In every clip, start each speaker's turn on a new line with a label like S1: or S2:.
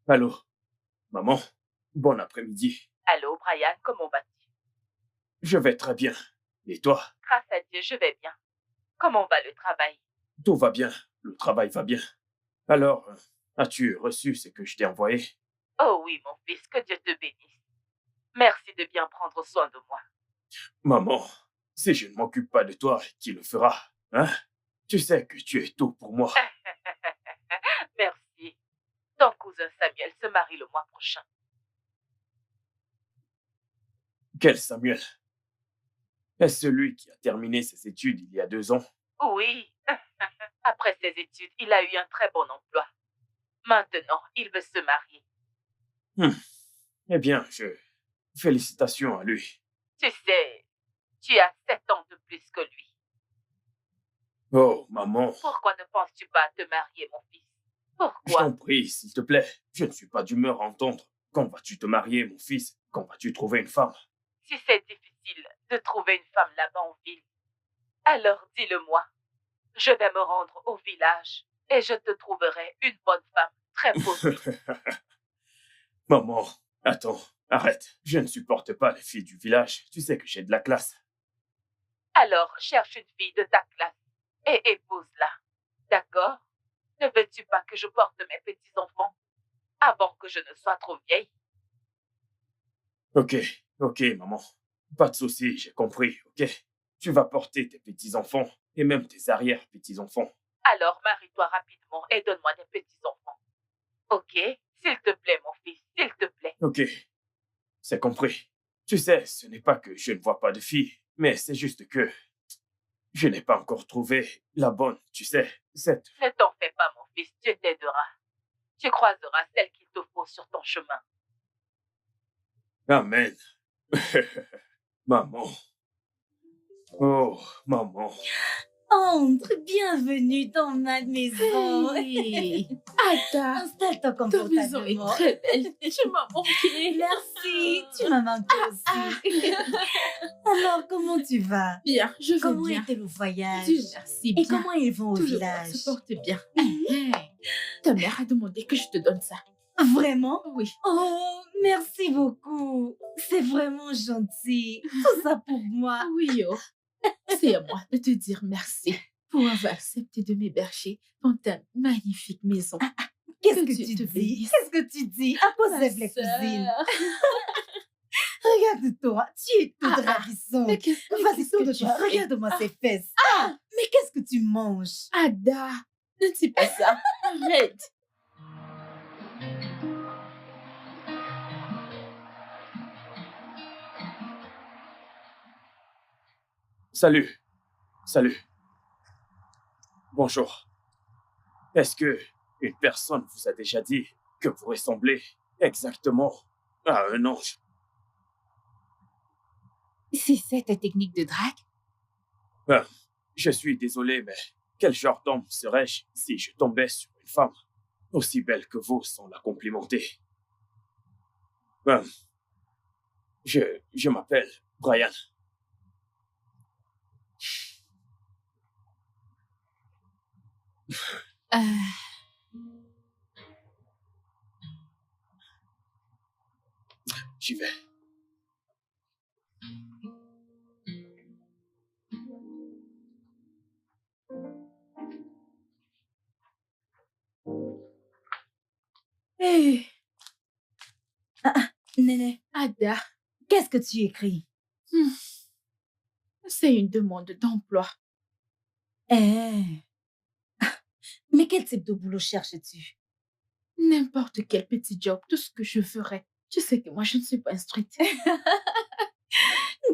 S1: Allô, maman, bon après-midi.
S2: Allô, Brian, comment vas-tu?
S1: Je vais très bien. Et toi?
S2: Grâce à Dieu, je vais bien. Comment va le travail?
S1: Tout va bien, le travail va bien. Alors, as-tu reçu ce que je t'ai envoyé?
S2: Oh oui, mon fils, que Dieu te bénisse. Merci de bien prendre soin de moi.
S1: Maman, si je ne m'occupe pas de toi, qui le fera? Hein? Tu sais que tu es tout pour moi.
S2: Merci. Ton cousin Samuel se marie le mois prochain.
S1: Quel Samuel? Est-ce celui qui a terminé ses études il y a 2 ans?
S2: Oui. Après ses études, il a eu un très bon emploi. Maintenant, il veut se marier.
S1: Eh bien, félicitations à lui.
S2: Tu sais, tu as 7 ans de plus que lui.
S1: Oh, maman,
S2: Pourquoi ne penses-tu pas à te marier, mon fils?
S1: je
S2: Pourquoi?
S1: t'en prie, s'il te plaît. Je ne suis pas d'humeur à entendre. Quand vas-tu te marier, mon fils? Quand vas-tu trouver une femme?
S2: Si c'est difficile de trouver une femme là-bas en ville, alors dis-le-moi. Je vais me rendre au village et je te trouverai une bonne femme très posée.
S1: Maman, attends, arrête. Je ne supporte pas les filles du village. Tu sais que j'ai de la classe.
S2: Alors cherche une fille de ta classe et épouse-la. D'accord? Ne veux-tu pas que je porte mes petits-enfants avant que je ne sois trop vieille?
S1: Ok, maman. Pas de souci, j'ai compris, ok? Tu vas porter tes petits-enfants et même tes arrière-petits-enfants.
S2: Alors marie-toi rapidement et donne-moi des petits-enfants. Ok? S'il te plaît, mon fils, s'il te plaît.
S1: Ok, c'est compris. Tu sais, ce n'est pas que je ne vois pas de filles, mais c'est juste que je n'ai pas encore trouvé la bonne, tu sais, cette...
S2: Ne t'en fais pas, mon fils, Dieu t'aidera. Tu croiseras celle qu'il te faut sur ton chemin.
S1: Amen. Maman. Oh, maman.
S3: Entre, bienvenue dans ma maison.
S4: Hey, Ada,
S3: Installe-toi
S4: ta maison est
S3: confortablement.
S4: très belle. Tu m'as manqué.
S3: Merci, tu m'as manqué aussi. Alors, comment tu vas?
S4: Bien, je vais
S3: Comment
S4: bien.
S3: était le voyage?
S4: Dieu merci,
S3: Et
S4: bien.
S3: comment ils vont au
S4: Tout le monde
S3: village?
S4: se porte bien. Ta mère a demandé que je te donne ça.
S3: Vraiment?
S4: Oui.
S3: Oh, merci beaucoup. C'est vraiment gentil. Tout ça pour moi.
S4: Oui, oh. C'est à moi de te dire merci pour avoir accepté de m'héberger dans ta magnifique maison.
S3: Qu'est-ce que
S4: Dieu
S3: tu
S4: te
S3: dis?
S4: bénisse.
S3: Qu'est-ce que tu dis? À quoi
S4: Ma
S3: servent les
S4: sœur.
S3: cousines? Regarde-toi, tu es toute ravissante.
S4: Mais qu'est-ce
S3: Vas-y,
S4: qu'est-ce que tu
S3: tourne-toi,
S4: fais?
S3: regarde-moi ces fesses. Mais qu'est-ce que tu manges?
S4: Ada, ne dis pas ça. Arrête.
S1: Salut. Bonjour. Est-ce que une personne vous a déjà dit que vous ressemblez exactement à un ange?
S4: C'est ça ta technique de drague?
S1: Je suis désolé, mais quel genre d'homme serais-je si je tombais sur une femme aussi belle que vous sans la complimenter? Je m'appelle Brian.
S4: Ah,
S1: J'y vais.
S3: Hé, Néné,
S4: Ada,
S3: qu'est-ce que tu écris?
S4: hmm, c'est une demande d'emploi.
S3: Eh, mais quel type de boulot cherches-tu?
S4: N'importe quel petit job, tout ce que je ferais. Tu sais que moi, je ne suis pas instruite.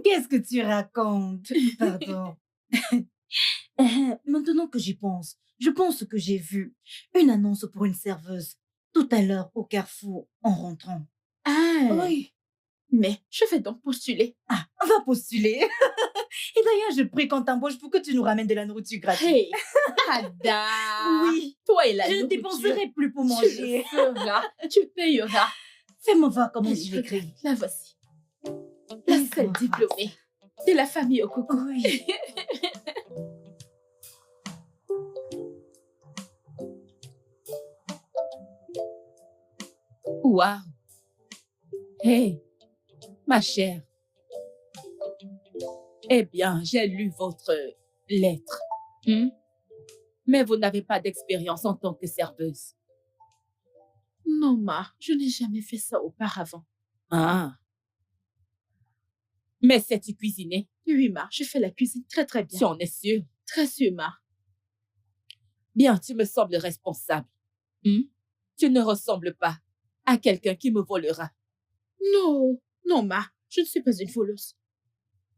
S3: Qu'est-ce que tu racontes? Pardon. Maintenant que j'y pense, je pense que j'ai vu une annonce pour une serveuse tout à l'heure au carrefour en rentrant.
S4: Ah,
S3: Oui.
S4: mais je vais donc postuler.
S3: Ah, va postuler. Et d'ailleurs, je prie qu'on t'embauche pour que tu nous ramènes de la nourriture gratuite.
S4: Hey, Ada!
S3: Oui,
S4: Toi et la
S3: je ne
S4: nourriture,
S3: dépenserai plus pour
S4: tu
S3: manger.
S4: le feras, tu payeras.
S3: Fais-moi voir comment
S4: Allez,
S3: tu l'écris.
S4: regarde, la voici. La seule
S3: Laisse-moi voir.
S4: diplômée de la famille au coco.
S3: Oui.
S5: Waouh! Hey, ma chère. Eh bien, j'ai lu votre lettre. Mais vous n'avez pas d'expérience en tant que serveuse.
S4: Non, Ma, je n'ai jamais fait ça auparavant.
S5: Ah. Mais sais-tu cuisiner?
S4: Oui, Ma, je fais la cuisine très très bien.
S5: Tu en es sûre?
S4: Très sûre, Ma.
S5: Bien, tu me sembles responsable. Tu ne ressembles pas à quelqu'un qui me volera.
S4: Non, non, Ma, je ne suis pas une voleuse.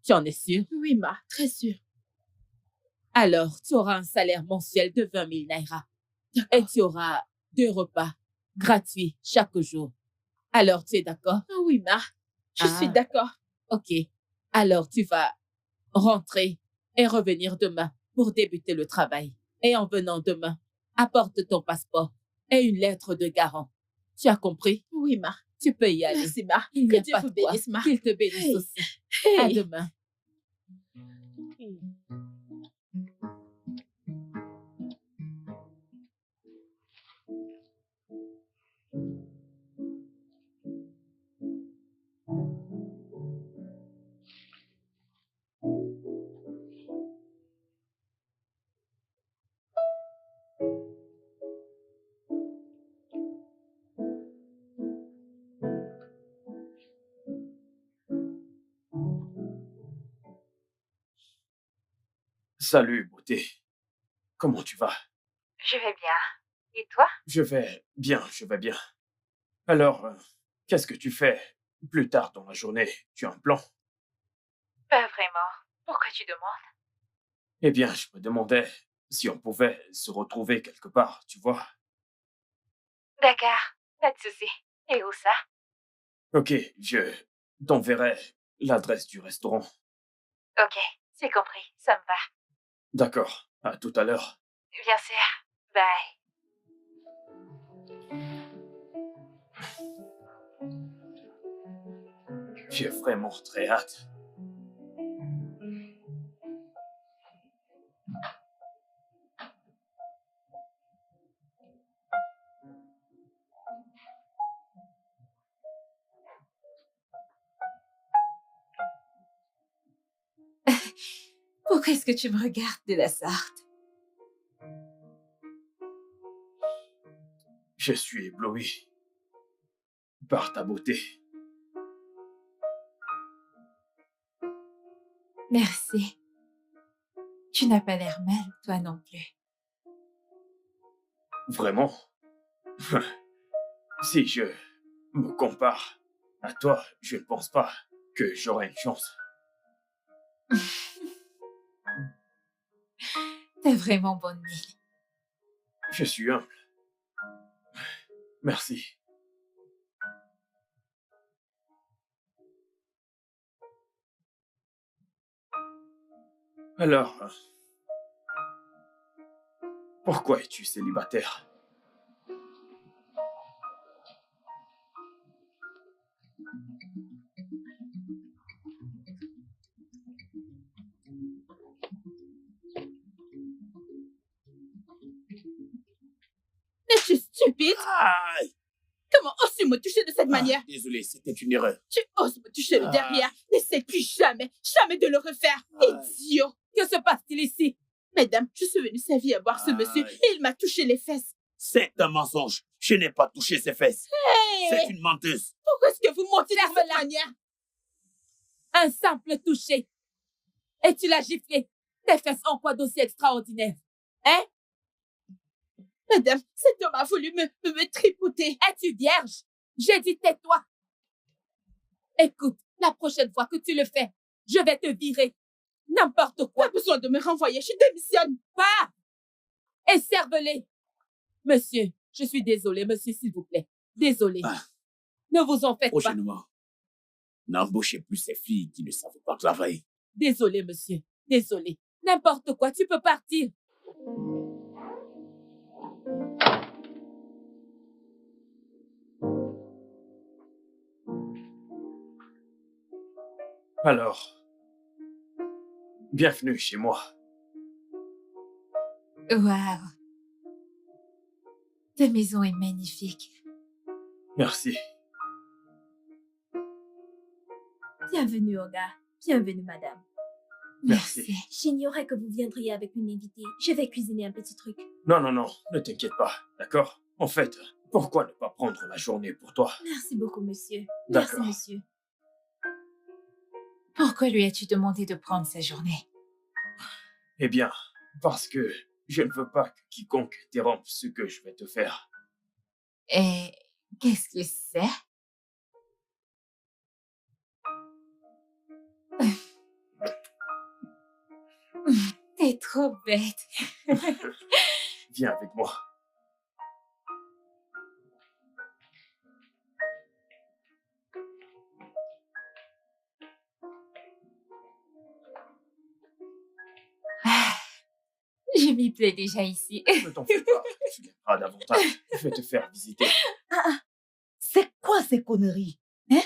S5: Tu en es sûre?
S4: Oui, Ma, très sûre.
S5: Alors, tu auras un salaire mensuel de 20 000 naira. Et
S4: D'accord.
S5: tu auras 2 repas gratuits chaque jour. Alors, tu es d'accord?
S4: Ah oui, Ma, je suis d'accord.
S5: Ok. Alors, tu vas rentrer et revenir demain pour débuter le travail. Et en venant demain, apporte ton passeport et une lettre de garant. Tu as compris?
S4: Oui, Ma.
S5: Tu peux y aller.
S4: Merci, Ma.
S5: Il
S4: Que
S5: n'y a
S4: Dieu
S5: pas
S4: vous
S5: de quoi.
S4: bénisse, Ma.
S5: Qu'il te bénisse
S4: Hey.
S5: aussi.
S4: Hey.
S5: À demain.
S1: Salut, beauté. Comment tu vas?
S2: Je vais bien. Et toi?
S1: Je vais bien, je vais bien. Alors, qu'est-ce que tu fais plus tard dans la journée? Tu as un plan?
S2: Pas vraiment. Pourquoi tu demandes?
S1: Eh bien, je me demandais si on pouvait se retrouver quelque part, tu vois.
S2: D'accord, pas de souci. Et où ça?
S1: Ok, je t'enverrai l'adresse du restaurant.
S2: Ok, c'est compris, ça me va.
S1: D'accord, à tout à l'heure.
S2: Bien sûr. Bye.
S1: J'ai vraiment très hâte.
S3: Pourquoi est-ce que tu me regardes de la sorte?
S1: Je suis ébloui par ta beauté.
S3: Merci. Tu n'as pas l'air mal, toi non plus.
S1: Vraiment. Si je me compare à toi, je ne pense pas que j'aurai une chance.
S3: T'as vraiment bonne mine.
S1: Je suis humble. Merci. Alors, pourquoi es-tu célibataire?
S4: Stupide!
S6: Aïe!
S4: Comment oses-tu me toucher de cette manière?
S6: Désolé, c'était une erreur.
S4: Tu oses me toucher le derrière. N'essaie plus jamais, jamais de le refaire. Idiot!
S5: Que se passe-t-il ici?
S4: Mesdames, je suis venue servir à boire ce monsieur et il m'a touché les fesses.
S6: C'est un mensonge. Je n'ai pas touché ses fesses.
S4: Hey!
S6: C'est une menteuse.
S4: Pourquoi est-ce que vous mentez de cette
S5: Ferme-la.
S4: manière?
S5: Un simple toucher. Et tu l'as giflé. Tes fesses en quoi d'aussi extraordinaire? Hein?
S4: Madame, cet homme a voulu me tripoter.
S5: Es-tu vierge? J'ai dit tais-toi. Écoute, la prochaine fois que tu le fais, je vais te virer. N'importe quoi.
S4: Pas besoin de me renvoyer, je démissionne.
S5: Pas! Et cervelez. Monsieur, je suis désolée, monsieur, s'il vous plaît. Désolée. Ne vous en faites pas.
S6: Prochainement, n'embauchez plus ces filles qui ne savent pas travailler.
S5: Désolée, monsieur. Désolée. N'importe quoi, tu peux partir.
S1: Alors, bienvenue chez moi.
S7: Waouh! Ta maison est magnifique.
S1: Merci.
S8: Bienvenue, Olga. Bienvenue, madame.
S1: Merci.
S8: J'ignorais que vous viendriez avec une invitée. Je vais cuisiner un petit truc.
S1: Non, non, non, ne t'inquiète pas, d'accord? En fait, pourquoi ne pas prendre la journée pour toi?
S8: Merci beaucoup, monsieur.
S1: D'accord.
S8: Merci, monsieur.
S7: Pourquoi lui as-tu demandé de prendre sa journée?
S1: Eh bien, parce que je ne veux pas que quiconque interrompe ce que je vais te faire.
S7: Et qu'est-ce que c'est? T'es trop bête.
S1: Viens avec moi.
S7: Je m'y plais déjà ici.
S1: Ne t'en fais pas, tu gagneras davantage. Je vais te faire visiter.
S3: C'est quoi ces conneries? Hein?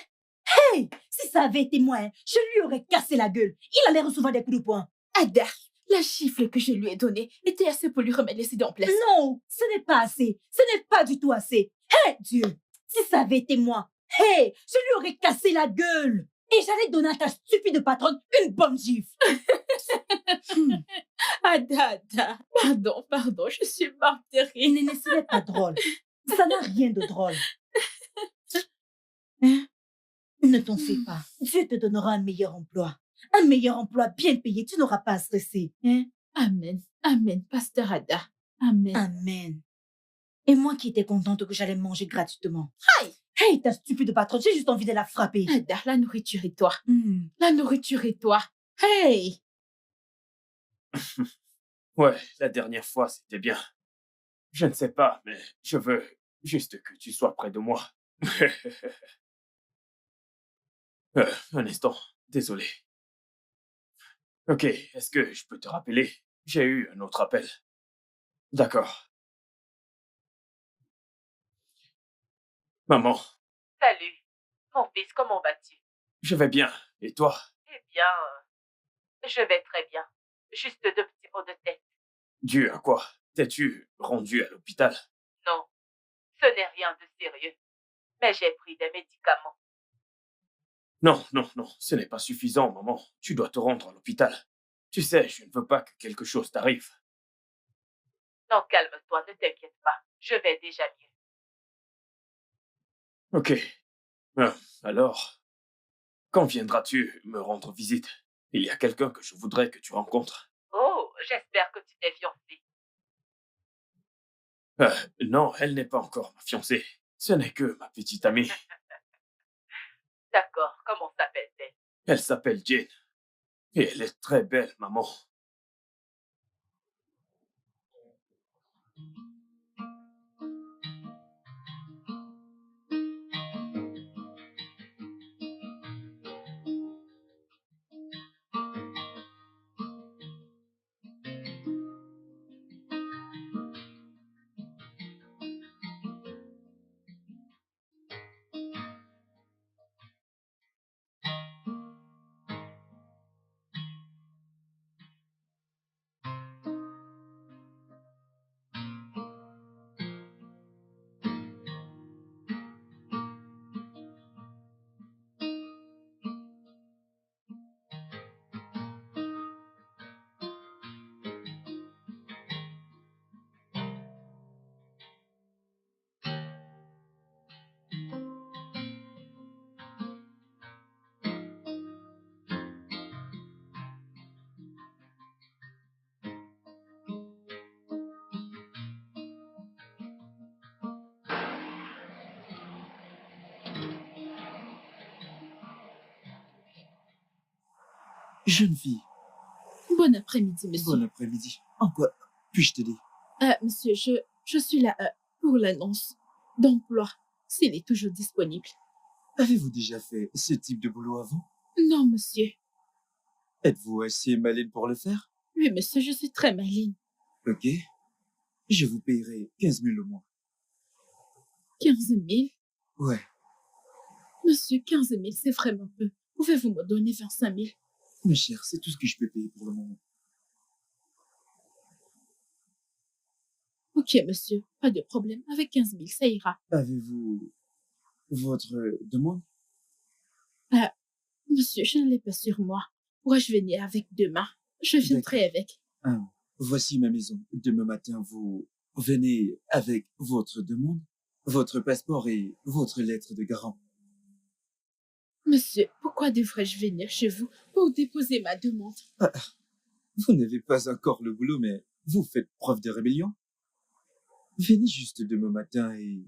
S3: Hey! Si ça avait été moi, hein, je lui aurais cassé la gueule. Il allait recevoir des coups de poing.
S4: Ada, la gifle que je lui ai donnée était assez pour lui remettre les idées en place.
S3: Non, ce n'est pas assez. Ce n'est pas du tout assez. Hey, Dieu! Si ça avait été moi, hey, je lui aurais cassé la gueule. Et j'allais donner à ta stupide patronne une bonne gifle.
S4: Ada, pardon, je suis morte de rire.
S3: Ce n'est pas drôle. Ça n'a rien de drôle. Hein? Ne t'en fais pas. Dieu te donnera un meilleur emploi. Un meilleur emploi bien payé. Tu n'auras pas à stresser. Hein?
S4: Amen, amen, pasteur Ada. Amen.
S3: Amen. Et moi qui étais contente que j'allais manger gratuitement.
S4: Aïe!
S3: Hey, ta stupide patronne, j'ai juste envie de la frapper.
S4: Ada, la nourriture et toi.
S3: Hmm.
S4: La nourriture et toi. Hey!
S1: Ouais, la dernière fois, c'était bien. Je ne sais pas, mais je veux juste que tu sois près de moi. Un instant, désolé. Ok, est-ce que je peux te rappeler? J'ai eu un autre appel. D'accord. Maman,
S2: Salut. Mon fils, comment vas-tu?
S1: je vais bien. Et toi?
S2: Eh bien, je vais très bien. Juste de petits maux de tête.
S1: Dû à quoi? T'es-tu rendu à l'hôpital?
S2: Non, ce n'est rien de sérieux. Mais j'ai pris des médicaments.
S1: Non, non, non, ce n'est pas suffisant, maman. Tu dois te rendre à l'hôpital. Tu sais, je ne veux pas que quelque chose t'arrive.
S2: Non, calme-toi, ne t'inquiète pas. Je vais déjà mieux.
S1: Ok. Alors, quand viendras-tu me rendre visite? Il y a quelqu'un que je voudrais que tu rencontres.
S2: Oh, j'espère que tu t'es fiancée.
S1: Non, elle n'est pas encore ma fiancée. Ce n'est que ma petite amie.
S2: D'accord, comment s'appelle-t-elle?
S1: Elle s'appelle Jane. Et elle est très belle, maman.
S9: Jeune fille,
S4: Bon après-midi, monsieur.
S9: bon après-midi. En quoi puis-je t'aider?
S4: Monsieur, je suis là pour l'annonce d'emploi, s'il est toujours disponible.
S9: Avez-vous déjà fait ce type de boulot avant?
S4: Non, monsieur.
S9: Êtes-vous assez maligne pour le faire?
S4: Oui, monsieur, je suis très maligne.
S9: Ok. Je vous payerai 15 000 au mois.
S4: 15 000?
S9: Ouais.
S4: Monsieur, 15 000, c'est vraiment peu. Pouvez-vous me donner 25 000?
S9: Ma chère, c'est tout ce que je peux payer pour le moment.
S4: Ok, monsieur, pas de problème. Avec 15 000, ça ira.
S9: Avez-vous votre demande?
S4: Monsieur, je ne l'ai pas sur moi. Pourrais-je venir avec demain? Je viendrai avec.
S9: Voici ma maison. Demain matin, vous venez avec votre demande, votre passeport et votre lettre de garant.
S4: Monsieur, pourquoi devrais-je venir chez vous pour déposer ma demande?
S9: Vous n'avez pas encore le boulot, mais vous faites preuve de rébellion. Venez juste demain matin et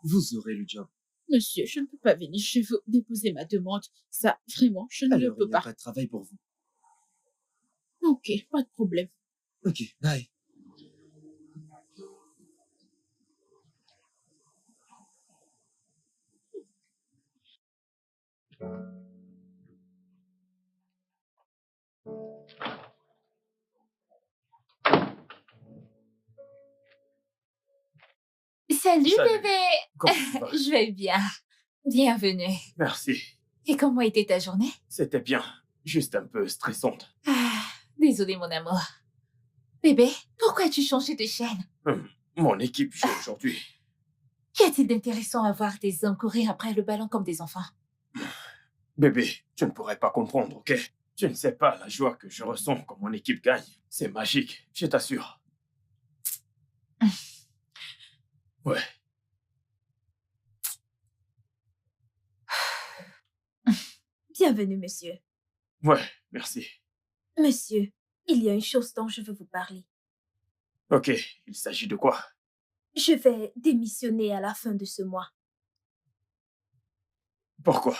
S9: vous aurez le job.
S4: Monsieur, je ne peux pas venir chez vous déposer ma demande. Ça, vraiment, je ne le
S9: Alors,
S4: peux
S9: il n'y a
S4: pas.
S9: pas de travail pour vous.
S4: Ok, pas de problème.
S9: Ok, bye.
S7: Salut,
S1: Salut.
S7: bébé.
S1: Comment tu vas?
S7: Je vais bien. Bienvenue.
S1: Merci.
S7: Et comment était ta journée?
S1: C'était bien. Juste un peu stressante.
S7: Désolée, mon amour. Bébé, pourquoi as-tu changé de chaîne?
S1: Mon équipe joue aujourd'hui.
S7: Qu'y a-t-il d'intéressant à voir des hommes courir après le ballon comme des enfants?
S1: Bébé, tu ne pourrais pas comprendre, ok? Tu ne sais pas la joie que je ressens quand mon équipe gagne. C'est magique, je t'assure. Ouais.
S8: Bienvenue, monsieur.
S1: Ouais, merci.
S8: Monsieur, il y a une chose dont je veux vous parler.
S1: Ok, il s'agit de quoi?
S8: Je vais démissionner à la fin de ce mois.
S1: Pourquoi?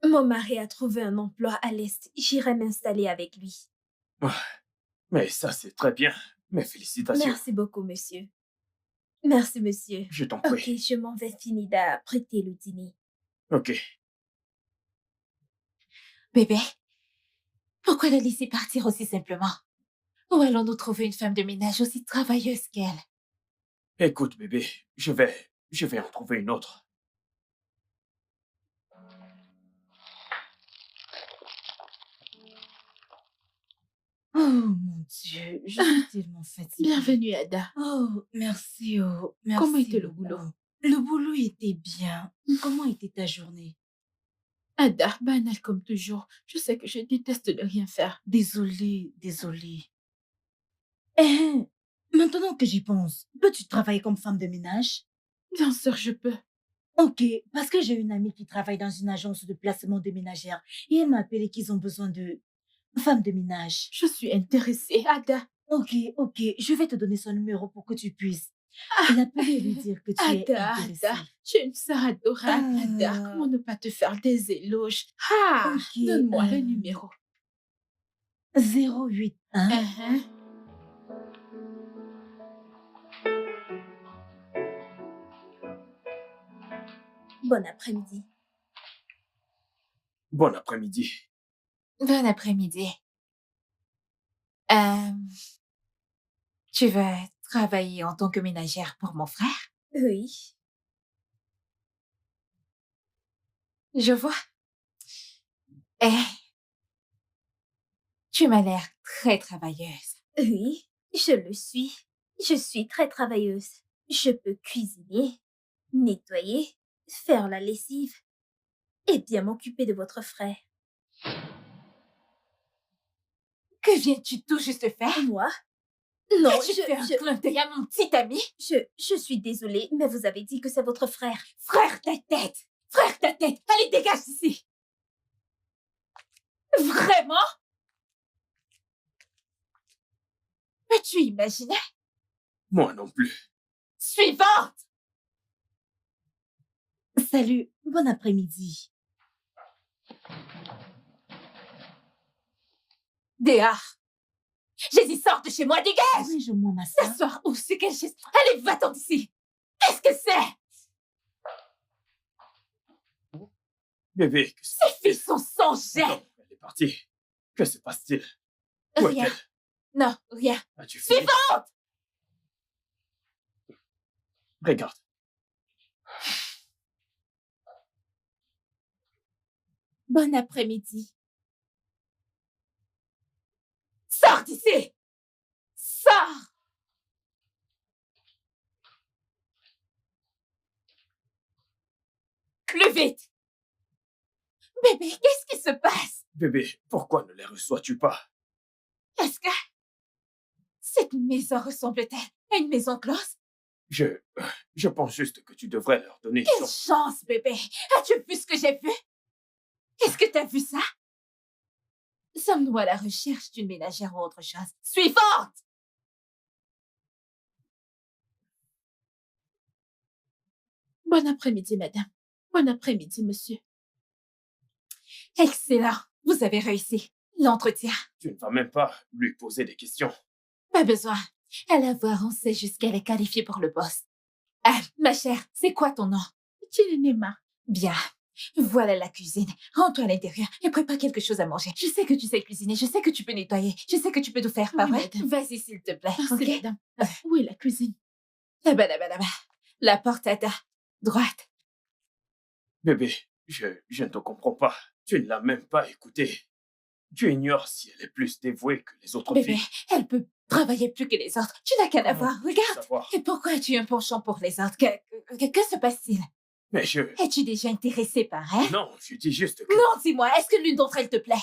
S8: Mon mari a trouvé un emploi à l'Est. J'irai m'installer avec lui.
S1: Mais ça, c'est très bien. Mes félicitations.
S8: Merci beaucoup, monsieur. Merci, monsieur.
S1: Je t'en
S8: Ok,
S1: prie.
S8: je m'en vais finir d'apprêter le dîner.
S1: Ok.
S7: Bébé, pourquoi la laisser partir aussi simplement? Où allons-nous trouver une femme de ménage aussi travailleuse qu'elle?
S1: Écoute, bébé, je vais en trouver une autre.
S3: Oh mon Dieu, je suis tellement fatiguée.
S4: Bienvenue, Ada.
S3: Oh, merci, oh, merci.
S4: Comment était le boulot?
S3: Le boulot était bien. Comment était ta journée?
S4: Ada, banal comme toujours. Je sais que je déteste ne rien faire.
S3: Désolée. Maintenant que j'y pense, peux-tu travailler comme femme de ménage?
S4: Bien sûr, je peux.
S3: Ok, parce que j'ai une amie qui travaille dans une agence de placement de ménagères et elle m'a appelé qu'ils ont besoin de femmes de ménage.
S4: Je suis intéressée, Ada.
S3: Ok, je vais te donner son numéro pour que tu puisses l'appeler et lui dire que tu es intéressée.
S4: Ada, tu es une sœur adorable, Ada. Comment ne pas te faire des éloges?
S3: Ok,
S4: Donne-moi le numéro.
S3: 081
S8: Bon après-midi.
S1: Bon après-midi.
S7: Bon après-midi. Tu vas travailler en tant que ménagère pour mon frère?
S8: Oui.
S7: Je vois. Tu m'as l'air très travailleuse.
S8: Oui, je le suis. Je suis très travailleuse. Je peux cuisiner, nettoyer, faire la lessive et bien m'occuper de votre frère.
S7: Que viens-tu tout juste faire?
S8: Moi? Non,
S7: Tu fais un clin d'œil à mon petit ami?
S8: je suis désolée, mais vous avez dit que c'est votre frère.
S7: Frère ta tête! Frère ta tête! Allez, dégage d'ici! Vraiment? Peux-tu imaginer?
S1: Moi non plus.
S7: Suivante!
S3: Salut, bon après-midi.
S7: Dehors. J'ai dit, sors de chez moi, dégage!
S3: Arrange-moi, ma soeur.
S7: S'asseoir où? C'est quel geste? Allez, va-t'en d'ici! Qu'est-ce que c'est?
S1: Bébé, que
S7: Ces filles sont sans jet!
S1: Non, elle est partie. Que se passe-t-il? Où
S7: Rien.
S1: est-elle?
S7: Non, rien.
S1: As-tu fini?
S7: Suivante!
S1: Regarde.
S7: Bon après-midi. Sors d'ici! Sors! Plus vite! Bébé, qu'est-ce qui se passe?
S1: Bébé, pourquoi ne les reçois-tu pas?
S7: Est-ce que cette maison ressemble-t-elle à une maison close?
S1: Je pense juste que tu devrais leur donner une
S7: Quelle
S1: chance.
S7: chance, bébé! As-tu vu ce que j'ai vu? Est-ce que t'as vu ça? Sommes-nous à la recherche d'une ménagère ou autre chose? Suivante!
S4: Bon après-midi, madame. Bon après-midi, monsieur.
S7: Excellent! Vous avez réussi. L'entretien.
S1: Tu ne vas même pas lui poser des questions.
S7: Pas besoin. À la voir, on sait jusqu'elle est qualifiée pour le poste. Ah, ma chère, c'est quoi ton nom?
S4: Chilinema.
S7: Bien. Voilà la cuisine. Rentre-toi à l'intérieur et prépare quelque chose à manger. Je sais que tu sais cuisiner, je sais que tu peux nettoyer, je sais que tu peux tout faire, pas
S4: Oui,
S7: vrai?
S4: madame.
S7: Vas-y, s'il te plaît,
S4: Merci,
S7: ok?
S4: madame. Où est la cuisine?
S7: Là-bas, là-bas, là-bas. La porte à ta droite.
S1: Bébé, je ne te comprends pas. Tu ne l'as même pas écoutée. Tu ignores si elle est plus dévouée que les autres
S7: Bébé,
S1: filles.
S7: elle peut travailler plus que les autres. Tu n'as qu'à la
S1: Comment
S7: voir,
S1: puis-je
S7: regarde.
S1: savoir?
S7: Et pourquoi as-tu un penchant pour les autres? Que se passe-t-il?
S1: Mais
S7: Es-tu déjà intéressé par elle?
S1: Non, je dis juste que...
S7: Non, dis-moi, est-ce que l'une d'entre elles te plaît?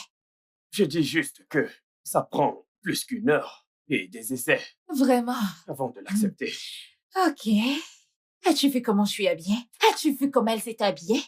S1: Je dis juste que ça prend plus qu'une heure et des essais
S7: Vraiment?
S1: avant de l'accepter.
S7: Ok. As-tu vu comment je suis habillée? As-tu vu comment elle s'est habillée?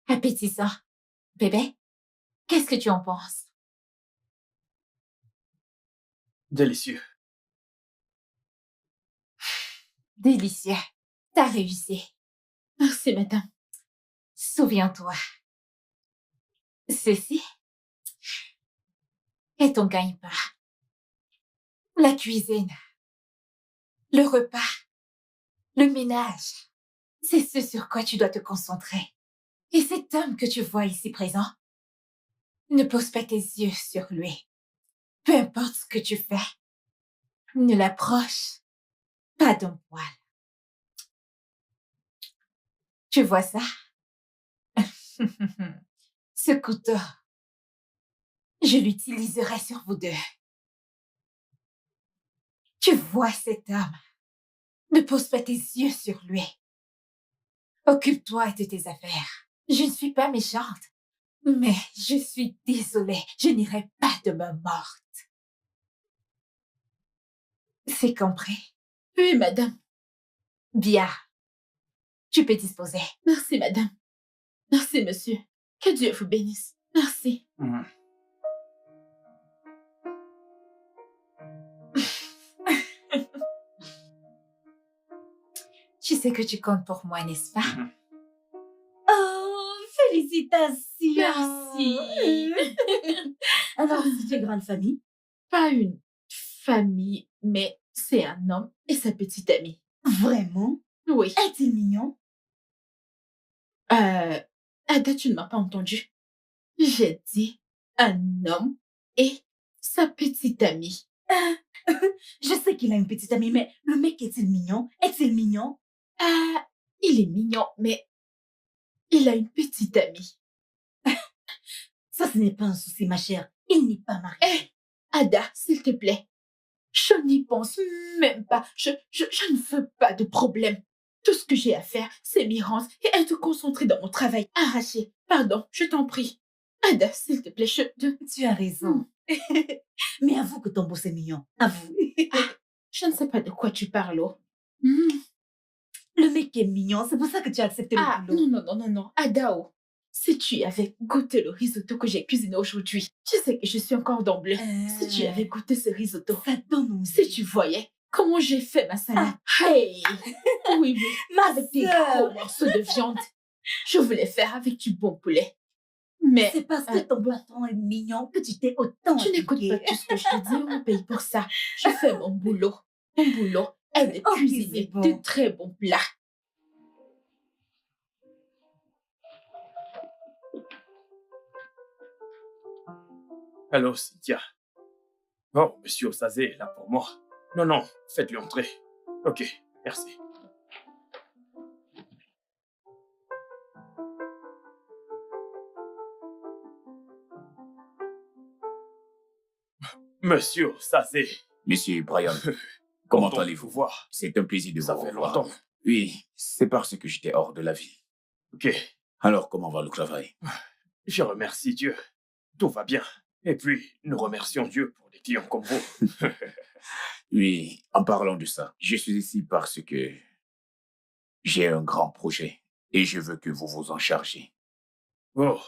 S7: Appétissant. Bébé, qu'est-ce que tu en penses?
S1: Délicieux.
S7: Délicieux. T'as réussi.
S4: Merci, madame.
S7: Souviens-toi. Ceci est ton gagne-pain. La cuisine. Le repas. Le ménage. C'est ce sur quoi tu dois te concentrer. Et cet homme que tu vois ici présent, ne pose pas tes yeux sur lui. Peu importe ce que tu fais, ne l'approche pas d'un poil. Tu vois ça? Ce couteau, je l'utiliserai sur vous deux. Tu vois cet homme? Ne pose pas tes yeux sur lui. Occupe-toi de tes affaires. Je ne suis pas méchante, mais je suis désolée. Je n'irai pas de main morte. C'est compris?
S4: Oui, madame.
S7: Bien. Tu peux disposer.
S4: Merci, madame. Merci, monsieur. Que Dieu vous bénisse. Merci.
S7: Tu sais que tu comptes pour moi, n'est-ce pas?
S3: Oh, félicitations!
S4: Merci.
S3: Alors, c'est une grande famille?
S4: Pas une famille, mais c'est un homme et sa petite amie.
S3: Vraiment?
S4: Oui.
S3: Est-il mignon?
S4: Ada, tu ne m'as pas entendu. J'ai dit un homme et sa petite amie.
S3: Je sais qu'il a une petite amie, mais le mec est-il mignon? Est-il mignon?
S4: Il est mignon, mais il a une petite amie.
S3: Ça, ce n'est pas un souci, ma chère. Il n'est pas marié.
S4: Ada, s'il te plaît. Je n'y pense même pas. Je ne veux pas de problème. Tout ce que j'ai à faire, c'est m'y rendre et être concentrée dans mon travail. Arraché. Pardon, je t'en prie. Ada, s'il te plaît,
S3: Tu as raison. Mais avoue que ton beau, c'est mignon. Avoue.
S4: Je ne sais pas de quoi tu parles. Oh.
S3: Le mec est mignon, c'est pour ça que tu as accepté le boulot.
S4: Non. Adao, si tu avais goûté le risotto que j'ai cuisiné aujourd'hui, tu sais que je suis encore dans bleu. Si tu avais goûté ce risotto,
S3: Ça donne envie.
S4: si tu voyais comment j'ai fait ma salade. Hey! Oui,
S3: Ma
S4: avec des
S3: sœur.
S4: gros morceaux de viande. Je voulais faire avec du bon poulet. Mais
S3: C'est parce que ton patron est mignon que tu t'es autant
S4: tu n'écoutes
S3: appliqué.
S4: pas tout ce que je te dis, on me paye pour ça. Je fais mon boulot. Mon boulot est de
S3: Ok,
S4: cuisiner
S3: c'est bon.
S4: de très bons plats.
S1: Allô, Cynthia. Oh, monsieur Osazé est là pour moi. Non, faites-lui entrer. Ok, merci. Monsieur Osazé.
S6: Monsieur Brian, comment
S1: Content de
S6: allez-vous?
S1: vous voir.
S6: C'est un plaisir de
S1: Ça
S6: vous
S1: fait
S6: revoir.
S1: longtemps.
S6: Oui, c'est parce que j'étais hors de la ville.
S1: Ok,
S6: Alors, comment va le travail?
S1: je remercie Dieu. Tout va bien. Et puis, nous remercions Dieu pour des clients comme vous.
S6: Oui, en parlant de ça, je suis ici parce que j'ai un grand projet et je veux que vous vous en chargez.
S1: Oh,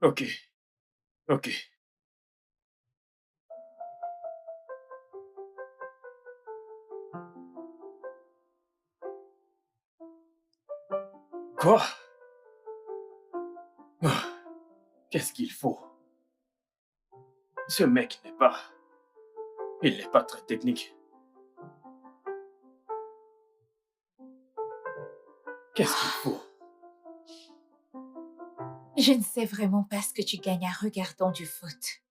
S1: ok. Quoi? Ah, qu'est-ce qu'il faut? Ce mec il n'est pas très technique. Qu'est-ce qu'il faut?
S7: Je ne sais vraiment pas ce que tu gagnes en regardant du foot.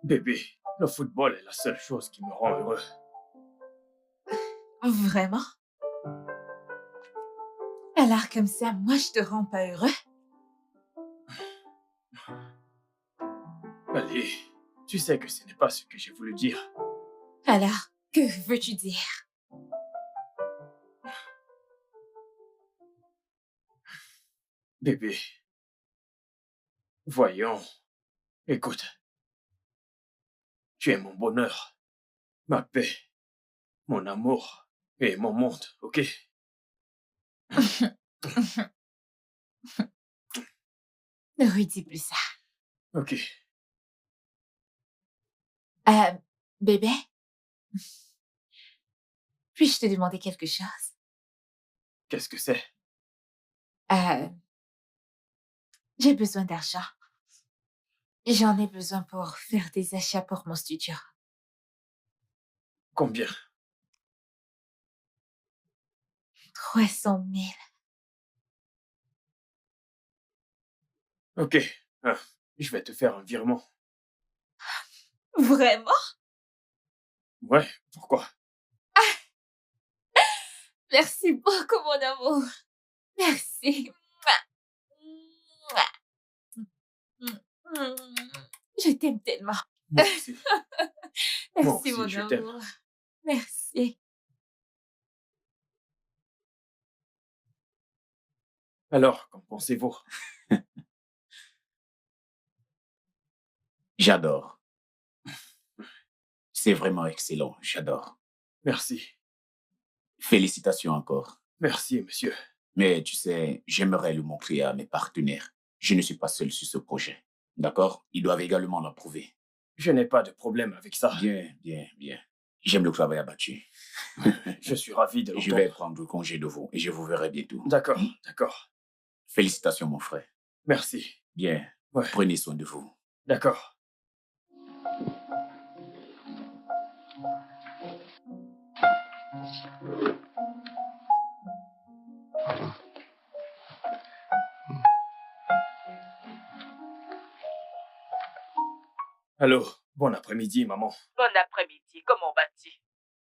S1: Bébé, le football est la seule chose qui me rend heureux.
S7: Vraiment? Alors comme ça, moi, je te rends pas heureux?
S1: Allez, tu sais que ce n'est pas ce que j'ai voulu dire.
S7: Alors, que veux-tu dire?
S1: Bébé, voyons, écoute, tu es mon bonheur, ma paix, mon amour et mon monde, ok?
S7: Ne redis plus ça.
S1: Ok,
S7: Bébé? Puis-je te demander quelque chose?
S1: qu'est-ce que c'est?
S7: J'ai besoin d'argent. J'en ai besoin pour faire des achats pour mon studio.
S1: Combien?
S7: 300 000.
S1: Ok, je vais te faire un virement.
S7: Vraiment?
S1: Ouais, pourquoi?
S7: Merci beaucoup, mon amour. Merci. Je t'aime tellement.
S1: Moi aussi.
S7: Merci,
S1: aussi,
S7: mon
S1: je t'aime.
S7: amour. Merci.
S1: Alors, qu'en pensez-vous?
S6: J'adore. C'est vraiment excellent, j'adore.
S1: Merci.
S6: Félicitations encore.
S1: Merci, monsieur.
S6: Mais tu sais, j'aimerais le montrer à mes partenaires. Je ne suis pas seul sur ce projet. D'accord? Ils doivent également l'approuver.
S1: Je n'ai pas de problème avec ça.
S6: Bien. J'aime le travail abattu.
S1: Je suis ravi de
S6: Je
S1: l'entendre.
S6: vais prendre congé de vous et je vous verrai bientôt.
S1: D'accord.
S6: Félicitations, mon frère.
S1: Merci.
S6: Bien.
S1: Ouais.
S6: Prenez soin de vous.
S1: D'accord. Allô, bon après-midi, maman.
S2: Bon après-midi, comment vas-tu?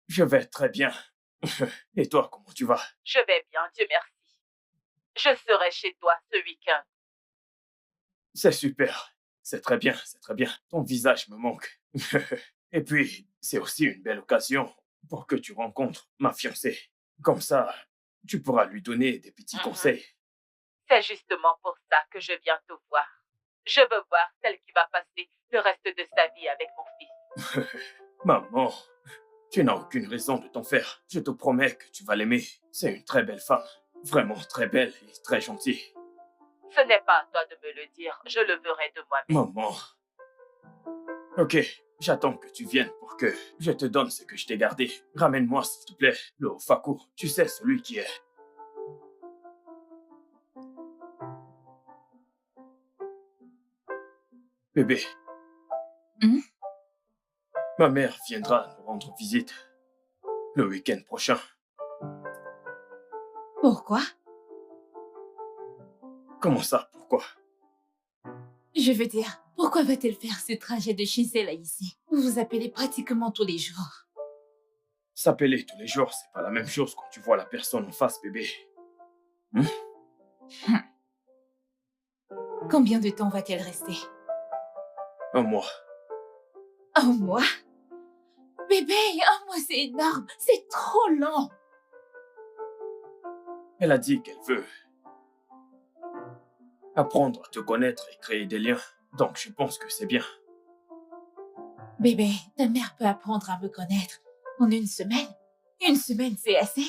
S1: Je vais très bien. Et toi, comment tu vas?
S2: Je vais bien, Dieu merci. Je serai chez toi ce week-end.
S1: C'est super. C'est très bien. Ton visage me manque. Et puis, c'est aussi une belle occasion pour que tu rencontres ma fiancée. Comme ça, tu pourras lui donner des petits conseils.
S2: C'est justement pour ça que je viens te voir. Je veux voir celle qui va passer le reste de sa vie avec mon fils.
S1: Maman, tu n'as aucune raison de t'en faire. Je te promets que tu vas l'aimer. C'est une très belle femme. Vraiment très belle et très gentille.
S2: Ce n'est pas à toi de me le dire, je le verrai de moi-même.
S1: Maman. Ok, j'attends que tu viennes pour que je te donne ce que je t'ai gardé. Ramène-moi, s'il te plaît, le Ofaku. Tu sais, celui qui est... Bébé. Ma mère viendra nous rendre visite le week-end prochain.
S7: Pourquoi?
S1: Comment ça, pourquoi?
S7: Je veux dire, pourquoi va-t-elle faire ce trajet de chez elle à ici? Vous vous appelez pratiquement tous les jours.
S1: S'appeler tous les jours, c'est pas la même chose quand tu vois la personne en face, bébé.
S7: Combien de temps va-t-elle rester?
S1: Un mois.
S7: Un mois? Bébé, un mois c'est énorme, c'est trop long.
S1: Elle a dit qu'elle veut apprendre à te connaître et créer des liens. Donc je pense que c'est bien.
S7: Bébé, ta mère peut apprendre à me connaître en une semaine. Une semaine, c'est assez.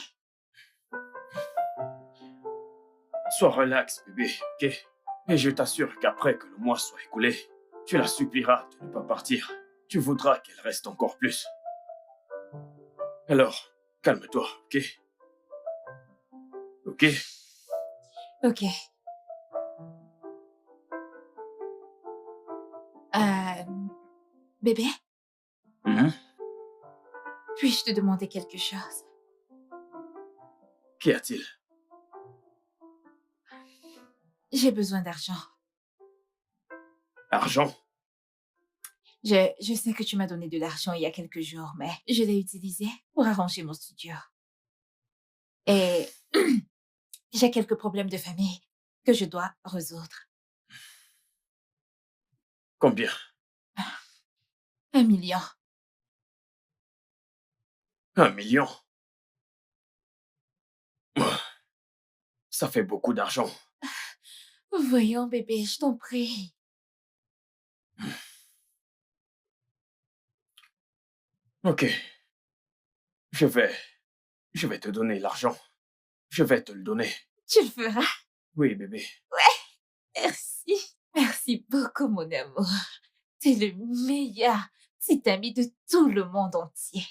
S1: Sois relax, bébé, ok? Et je t'assure qu'après que le mois soit écoulé, tu la supplieras de ne pas partir. Tu voudras qu'elle reste encore plus. Alors, calme-toi, ok? Ok?
S7: Ok. Bébé, puis-je te demander quelque chose?
S1: Qu'y a-t-il?
S7: J'ai besoin d'argent.
S1: Argent?
S7: Je sais que tu m'as donné de l'argent il y a quelques jours, mais je l'ai utilisé pour arranger mon studio. Et j'ai quelques problèmes de famille que je dois résoudre.
S1: Combien?
S7: 1 million.
S1: 1 million? Ça fait beaucoup d'argent.
S7: Voyons, bébé, je t'en prie.
S1: Ok. Je vais te donner l'argent. Je vais te le donner.
S7: Tu le feras?
S1: Oui, bébé.
S7: Merci. Merci beaucoup, mon amour. T'es le meilleur petit ami de tout le monde entier.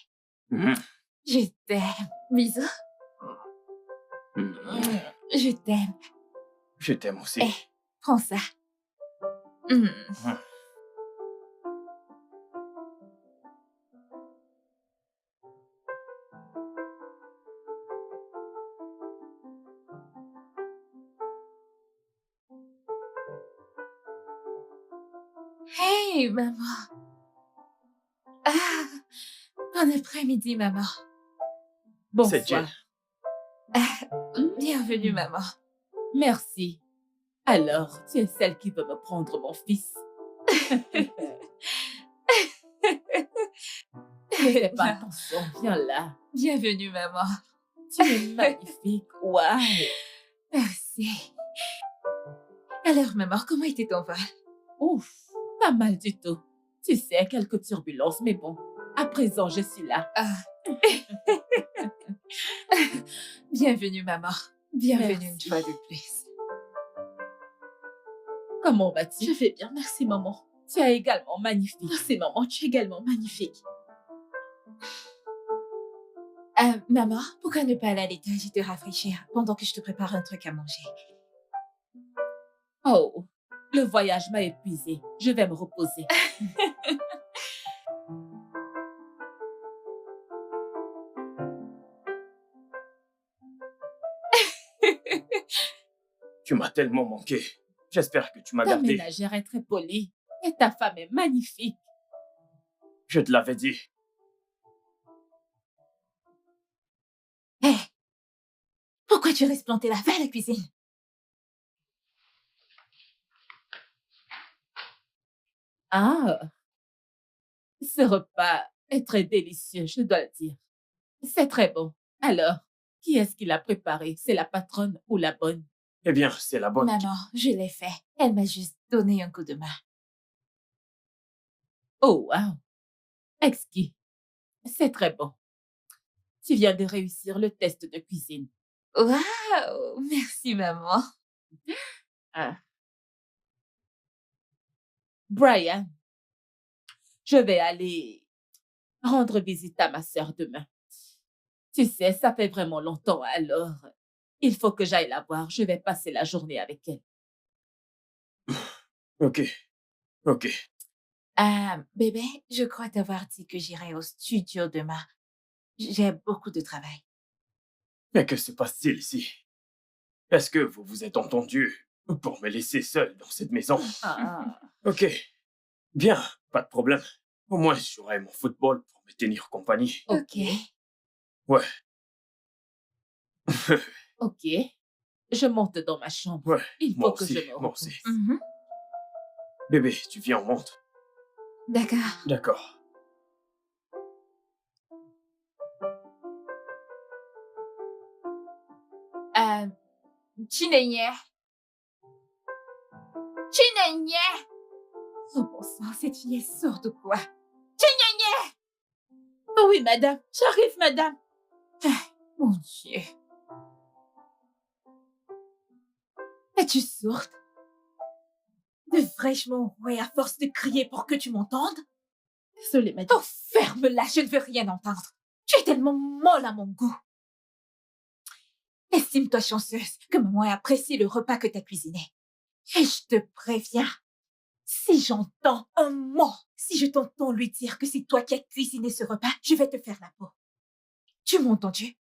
S7: Je t'aime. Bisous. Je t'aime.
S1: Je t'aime aussi.
S7: Eh, prends ça. Hey, maman. Ah, bon après-midi, maman.
S1: C'est Jill.
S7: Bienvenue, maman.
S5: Merci. Alors, tu es celle qui veut me prendre mon fils. Ne fais pas attention, viens là.
S7: Bienvenue, maman.
S5: Tu es magnifique, waouh.
S7: Merci. Alors, maman, comment était ton vol?
S5: Ouf, pas mal du tout. Tu sais, quelques turbulences, mais bon, à présent, je suis là.
S7: Bienvenue, maman. Bienvenue
S5: Merci.
S7: une fois de plus.
S5: Comment vas-tu?
S4: Je vais bien, merci maman.
S5: Tu es également magnifique.
S4: Merci maman, tu es également magnifique.
S7: Maman, pourquoi ne pas aller à l'étage et te rafraîchir pendant que je te prépare un truc à manger?
S5: Oh, le voyage m'a épuisée. Je vais me reposer.
S1: Tu m'as tellement manqué. J'espère que tu m'as
S5: Ta
S1: gardé.
S5: ménagère est très polie et ta femme est magnifique.
S1: Je te l'avais dit.
S7: Hé! Pourquoi tu restes planté là? Va à la cuisine.
S5: Ah, Ce repas est très délicieux, je dois le dire. C'est très bon. Alors, qui est-ce qui l'a préparé? C'est la patronne ou la bonne?
S1: Eh bien, c'est la bonne.
S7: Maman, je l'ai fait. Elle m'a juste donné un coup de main.
S5: Oh, wow. Exquis. C'est très bon. Tu viens de réussir le test de cuisine.
S7: Waouh! Merci, maman.
S5: Ah. Brian, je vais aller rendre visite à ma sœur demain. Tu sais, ça fait vraiment longtemps, alors il faut que j'aille la voir. Je vais passer la journée avec elle.
S1: Ok, ok.
S7: Bébé, je crois t'avoir dit que j'irai au studio demain. J'ai beaucoup de travail.
S1: Mais que se passe-t-il ici? Est-ce que vous vous êtes entendu pour me laisser seul dans cette maison?
S5: Ah.
S1: Ok, bien, pas de problème. Au moins, j'aurai mon football pour me tenir compagnie.
S7: Ok.
S1: Ouais,
S5: Ok. Je monte dans ma chambre.
S1: ouais,
S5: Il faut
S1: moi
S5: que
S1: aussi,
S5: je me
S1: moi
S5: repose.
S1: aussi.
S7: Mhm.
S1: Bébé, tu viens, on monte.
S7: D'accord.
S1: D'accord.
S7: Chinenye. Chinenye. Oh bon sang, cette fille est sourde ou quoi? Chinenye.
S4: Oh oui, madame. J'arrive, madame.
S7: Mon Dieu. Es-tu sourde? Devrais-je m'enrouer à force de crier pour que tu m'entendes?
S4: Désolée, madame.
S7: Oh, ferme-la, je ne veux rien entendre. Tu es tellement molle à mon goût. Estime-toi chanceuse que maman ait apprécié le repas que t'as cuisiné. Et je te préviens, si j'entends un mot, si je t'entends lui dire que c'est toi qui as cuisiné ce repas, je vais te faire la peau. Tu m'as entendu?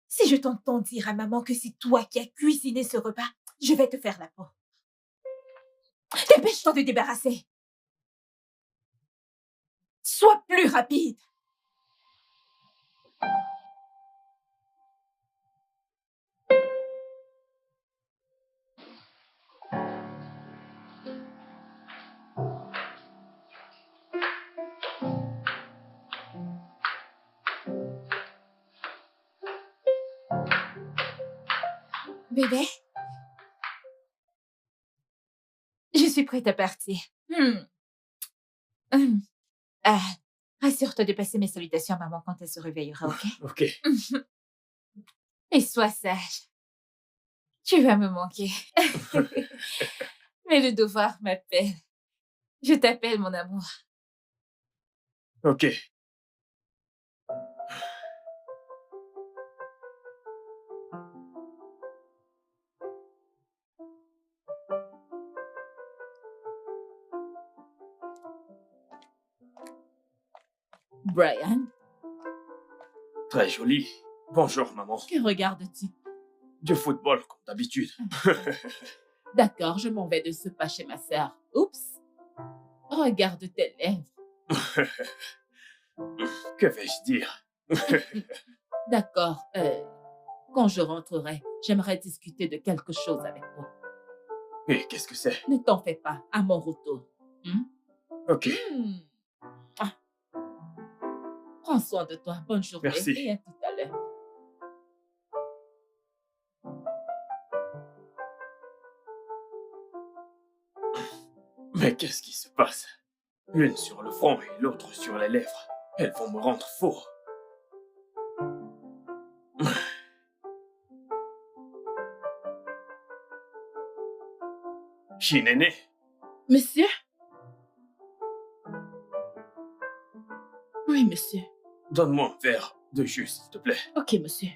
S7: Si je t'entends dire à maman que c'est toi qui as cuisiné ce repas, je vais te faire la peau. Dépêche-toi de te débarrasser. Sois plus rapide. Bébé, je suis prête à partir. Rassure-toi de passer mes salutations à maman quand elle se réveillera, ok?
S1: Ok,
S7: Et sois sage. Tu vas me manquer. Mais le devoir m'appelle. Je t'appelle, mon amour.
S1: ok.
S5: Brian,
S1: Très joli. Bonjour, maman.
S5: que regardes-tu?
S1: Du football, comme d'habitude.
S5: D'accord, je m'en vais de ce pas chez ma sœur. Oups. Regarde tes lèvres.
S1: Que vais-je dire?
S5: D'accord. Quand je rentrerai, j'aimerais discuter de quelque chose avec toi.
S1: Et qu'est-ce que c'est?
S5: Ne t'en fais pas, à mon retour.
S1: Ok,
S5: Ah. Prends soin de toi. Bonne journée.
S1: Merci.
S5: Et à tout à l'heure.
S1: mais qu'est-ce qui se passe? L'une sur le front et l'autre sur les lèvres. Elles vont me rendre fou. Chinene,
S4: Monsieur? Oui, monsieur.
S1: donne-moi un verre de jus, s'il te plaît.
S4: Ok, monsieur.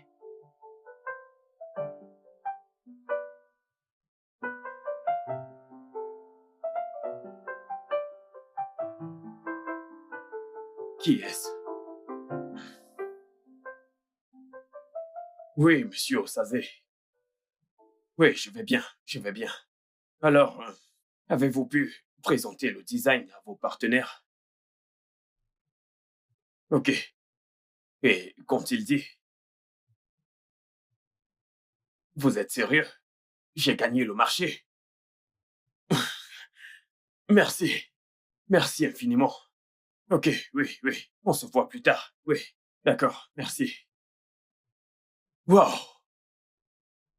S1: Qui est-ce? Oui, monsieur Osazé. Oui, je vais bien, je vais bien. Alors, avez-vous pu présenter le design à vos partenaires? Ok. Et qu'ont-ils dit? Vous êtes sérieux? J'ai gagné le marché. Merci. Merci infiniment. Ok, oui, oui. On se voit plus tard. Oui, d'accord, merci. Wow!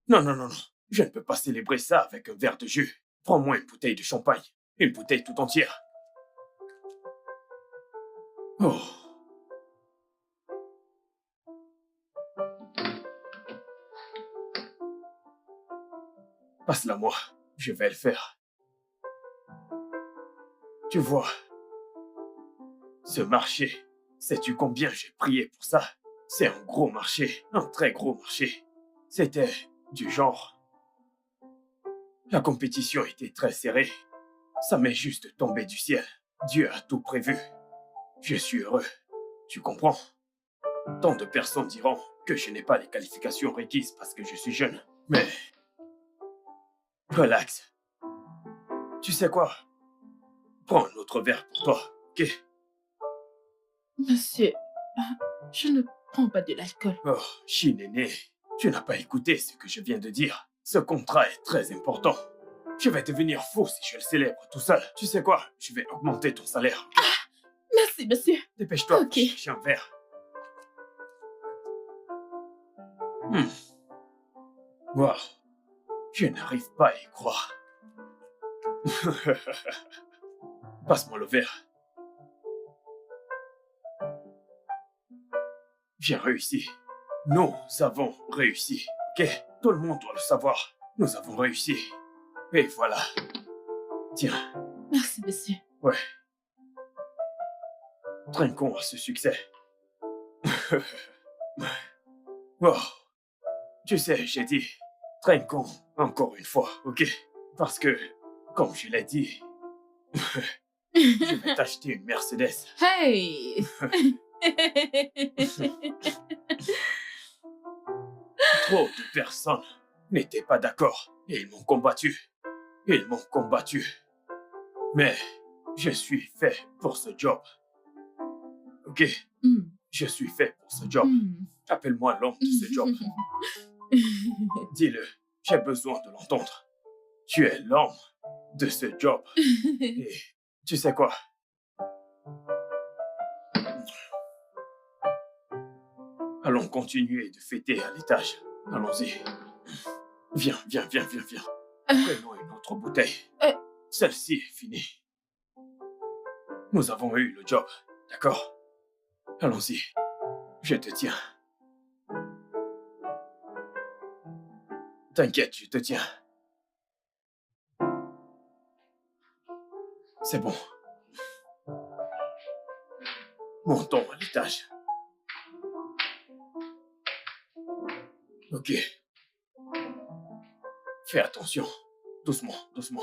S1: Non, non, non, non. Je ne peux pas célébrer ça avec un verre de jus. Prends-moi une bouteille de champagne. Une bouteille tout entière. Oh. Passe-la moi. Je vais le faire. Tu vois, ce marché, sais-tu combien j'ai prié pour ça? C'est un gros marché, un très gros marché. C'était du genre. La compétition était très serrée. Ça m'est juste tombé du ciel. Dieu a tout prévu. Je suis heureux. Tu comprends? Tant de personnes diront que je n'ai pas les qualifications requises parce que je suis jeune. Mais... relax. Tu sais quoi? Prends un autre verre pour toi, ok?
S4: Monsieur, je ne prends pas de l'alcool.
S1: Oh, Shinene, tu n'as pas écouté ce que je viens de dire. Ce contrat est très important. Je vais devenir fou si je le célèbre tout seul. Tu sais quoi? Je vais augmenter ton salaire. Okay?
S4: Merci, monsieur.
S1: Dépêche-toi,
S4: Ok.
S1: chercher un verre. Wow, je n'arrive pas à y croire. Passe-moi le verre. J'ai réussi. Nous avons réussi, ok? Tout le monde doit le savoir. Nous avons réussi. Et voilà. Tiens.
S4: Merci, monsieur.
S1: Ouais. Trinquons à ce succès. Oh. Tu sais, j'ai dit, trinquons encore une fois, ok? Parce que, comme je l'ai dit, je vais t'acheter une Mercedes.
S5: Hey!
S1: Trop de personnes n'étaient pas d'accord et ils m'ont combattu. Ils m'ont combattu. Mais je suis fait pour ce job. Ok? Je suis fait pour ce job. Appelle-moi l'homme de ce job. Dis-le, j'ai besoin de l'entendre. Tu es l'homme de ce job. Et tu sais quoi? Allons continuer de fêter à l'étage. Allons-y. Viens, viens, viens, viens, viens. Prenons une autre bouteille. Celle-ci est finie. Nous avons eu le job, d'accord? Allons-y. Je te tiens. T'inquiète, je te tiens. C'est bon. Montons à l'étage. Ok. Fais attention. Doucement, doucement.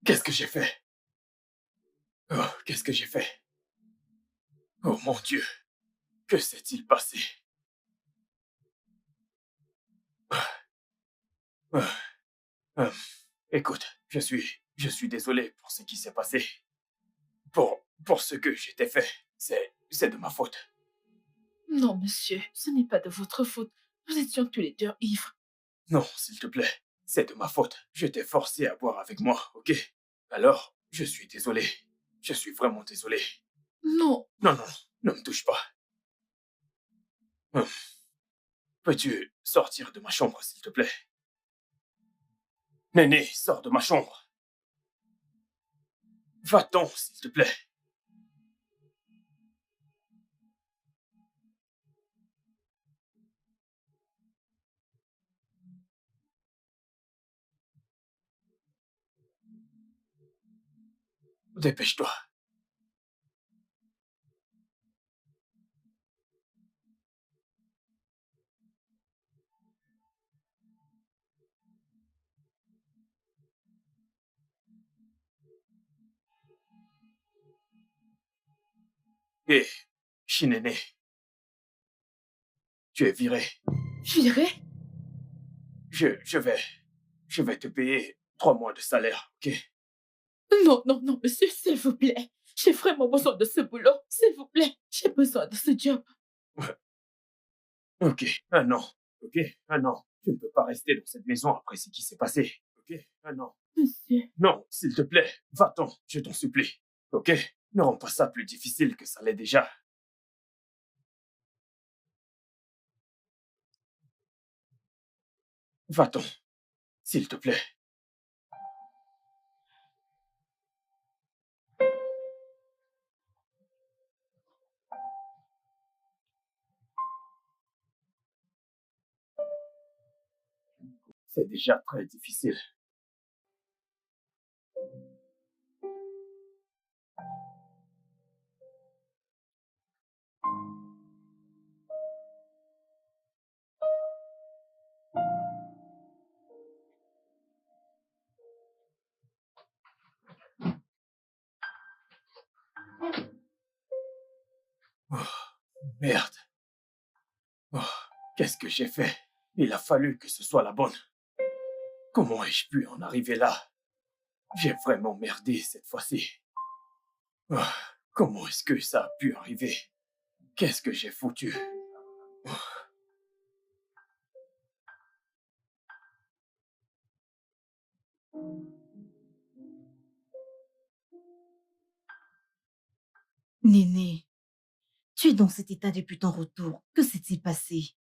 S1: Qu'est-ce que j'ai fait? Oh, qu'est-ce que j'ai fait? Oh mon Dieu, que s'est-il passé? Écoute, je suis désolé pour ce qui s'est passé. Pour ce que j'ai fait. C'est de ma faute.
S4: Non, monsieur, ce n'est pas de votre faute. Nous étions tous les deux ivres.
S1: Non, s'il te plaît, c'est de ma faute. Je t'ai forcé à boire avec moi, ok? Alors, je suis désolé. Je suis vraiment désolé.
S4: Non.
S1: Non, non, ne me touche pas. Peux-tu sortir de ma chambre, s'il te plaît? Néné, sors de ma chambre. Va-t'en, s'il te plaît. Dépêche-toi. Hé, Shinene. Tu es viré.
S4: Viré?
S1: Je je vais te payer 3 mois de salaire, ok?
S4: Non, non, non, monsieur, s'il vous plaît. J'ai vraiment besoin de ce boulot. S'il vous plaît, j'ai besoin de ce job.
S1: Ok, un an, ok? Un an. Tu ne peux pas rester dans cette maison après ce qui s'est passé, ok? Un an.
S4: Monsieur,
S1: Non, s'il te plaît, va-t'en, je t'en supplie, ok? Ne rends pas ça plus difficile que ça l'est déjà. Va-t'en, s'il te plaît. C'est déjà très difficile. Oh, merde. Oh, qu'est-ce que j'ai fait? Il a fallu que ce soit la bonne. Comment ai-je pu en arriver là? J'ai vraiment merdé cette fois-ci. Oh, comment est-ce que ça a pu arriver? Qu'est-ce que j'ai foutu? Oh.
S3: Néné, tu es dans cet état depuis ton retour. Que s'est-il passé?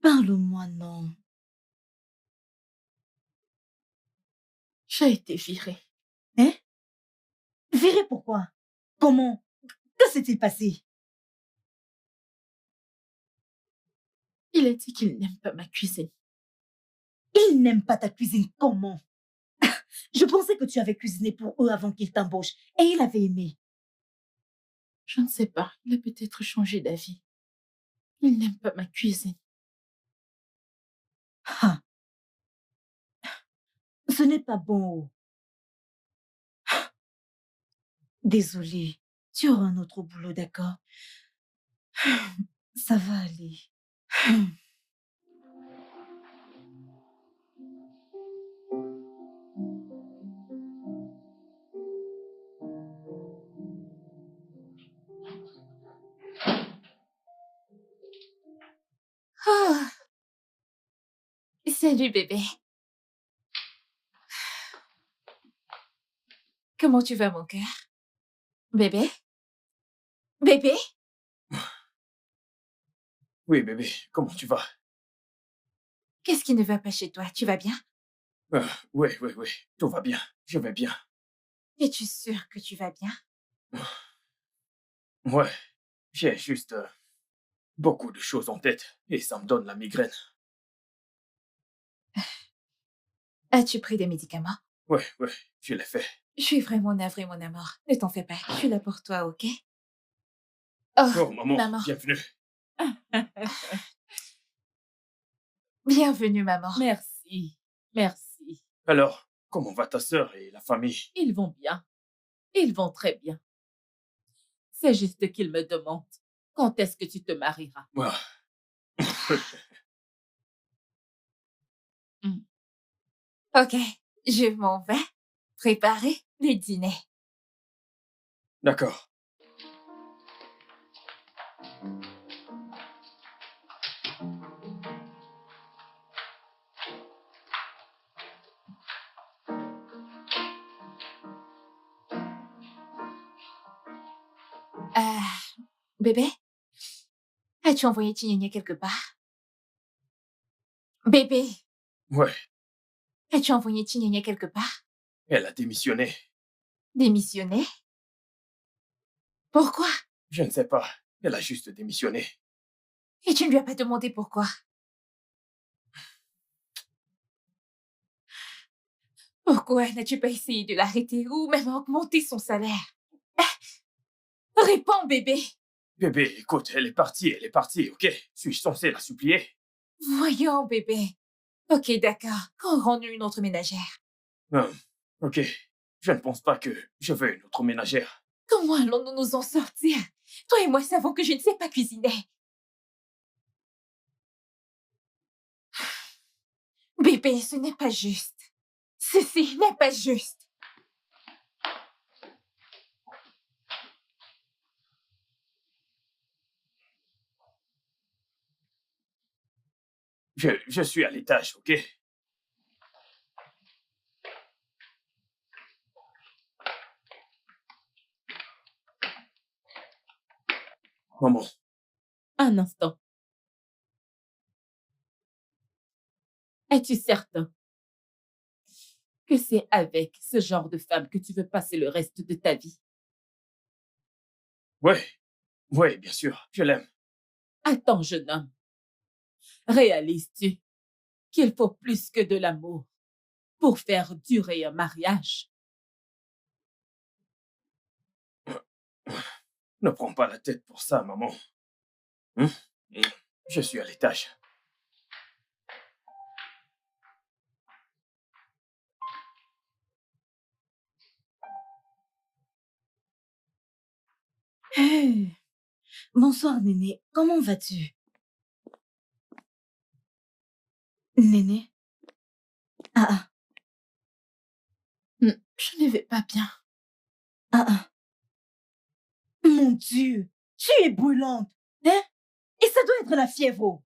S3: Parle-moi, non.
S4: j'ai été virée.
S3: Hein? Viré pourquoi? Comment? Que s'est-il passé?
S4: Il a dit qu'il n'aime pas ma cuisine.
S3: Il n'aime pas ta cuisine. Comment? Je pensais que tu avais cuisiné pour eux avant qu'ils t'embauchent et il avait aimé.
S4: Je ne sais pas, il a peut-être changé d'avis. Il n'aime pas ma cuisine.
S3: Ah. Ce n'est pas bon. Désolée, tu auras un autre boulot, d'accord? Ça va aller.
S7: Ah, salut bébé. Comment tu vas mon cœur? Bébé? Bébé?
S1: Oui, bébé, comment tu vas?
S7: Qu'est-ce qui ne va pas chez toi? Tu vas bien?
S1: Oui, tout va bien, je vais bien.
S7: Es-tu sûr que tu vas bien?
S1: Ouais, j'ai juste beaucoup de choses en tête et ça me donne la migraine.
S7: As-tu pris des médicaments?
S1: Ouais, je l'ai fait.
S7: Je suis vraiment navrée, mon amour. Ne t'en fais pas. Je suis là pour toi, ok?
S1: Oh, maman,
S7: maman.
S1: bienvenue.
S7: Bienvenue, maman.
S5: Merci, merci.
S1: Alors, comment va ta sœur et la famille?
S5: Ils vont bien. Ils vont très bien. C'est juste qu'ils me demandent quand est-ce que tu te marieras.
S1: Ah.
S7: Ok, je m'en vais préparer le dîner.
S1: D'accord.
S7: Bébé, as-tu envoyé Tignagna quelque part? Bébé,
S1: Ouais,
S7: as-tu envoyé Tignagna quelque part?
S1: elle a démissionné.
S7: Démissionné? Pourquoi?
S1: Je ne sais pas, elle a juste démissionné.
S7: Et tu ne lui as pas demandé pourquoi? Pourquoi n'as-tu pas essayé de l'arrêter ou même augmenter son salaire? Réponds, bébé.
S1: Bébé, écoute, elle est partie, ok? Suis-je censé la supplier?
S7: Voyons, bébé. Ok, d'accord. Quand aurons-nous une autre ménagère?
S1: Ok, je ne pense pas que je veux une autre ménagère.
S7: Comment allons-nous nous en sortir? Toi et moi savons que je ne sais pas cuisiner. Bébé, ce n'est pas juste. Ceci n'est pas juste.
S1: Je suis à l'étage, ok? Maman,
S5: Un instant. Es-tu certain que c'est avec ce genre de femme que tu veux passer le reste de ta vie?
S1: ouais, ouais, bien sûr, je l'aime.
S5: Attends, jeune homme. Réalises-tu qu'il faut plus que de l'amour pour faire durer un mariage?
S1: Ne prends pas la tête pour ça, maman. Hein? Je suis à l'étage.
S3: Hey, bonsoir, Néné. Comment vas-tu? Néné? Ah,
S4: Je ne vais pas bien.
S3: ah. Mon Dieu, tu es brûlante, hein? Et ça doit être la fièvre.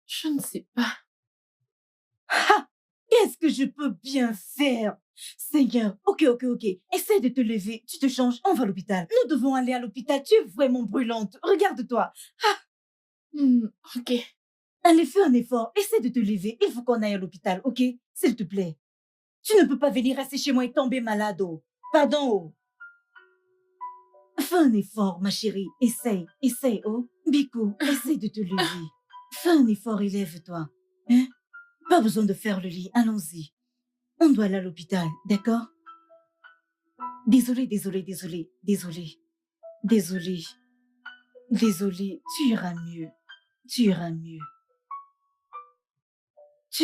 S4: Je ne sais pas.
S3: Ah, qu'est-ce que je peux bien faire? Seigneur, ok. Essaie de te lever, tu te changes, on va à l'hôpital. Nous devons aller à l'hôpital, tu es vraiment brûlante. Regarde-toi.
S4: Ok.
S3: Allez, fais un effort, essaie de te lever. Il faut qu'on aille à l'hôpital, ok? S'il te plaît. Tu ne peux pas venir rester chez moi et tomber malade. Pardon. Fais un effort, ma chérie. Essaye, oh. Biko, essaie de te lever. Fais un effort et lève-toi. Hein? Pas besoin de faire le lit, allons-y. On doit aller à l'hôpital, d'accord? Désolée. Tu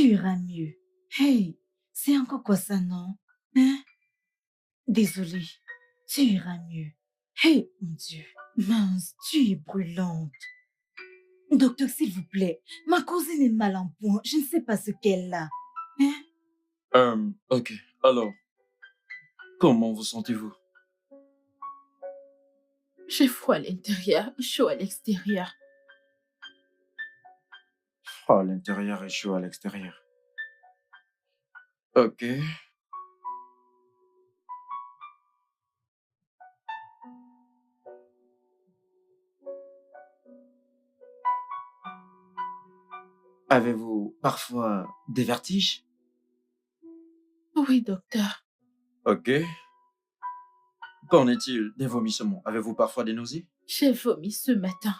S3: iras mieux. Hey, c'est encore quoi ça, non? Hein? Désolée. Tu iras mieux. Hey, mon Dieu. Mince, tu es brûlante. Docteur, s'il vous plaît, ma cousine est mal en point. Je ne sais pas ce qu'elle a. Hein?
S9: Ok. Alors, comment vous sentez-vous?
S4: J'ai froid à l'intérieur, chaud à l'extérieur.
S9: Froid à l'intérieur et chaud à l'extérieur. Ok. Avez-vous parfois des vertiges?
S4: Oui, docteur.
S9: Ok. Qu'en est-il des vomissements? Avez-vous parfois des nausées?
S4: J'ai vomi ce matin.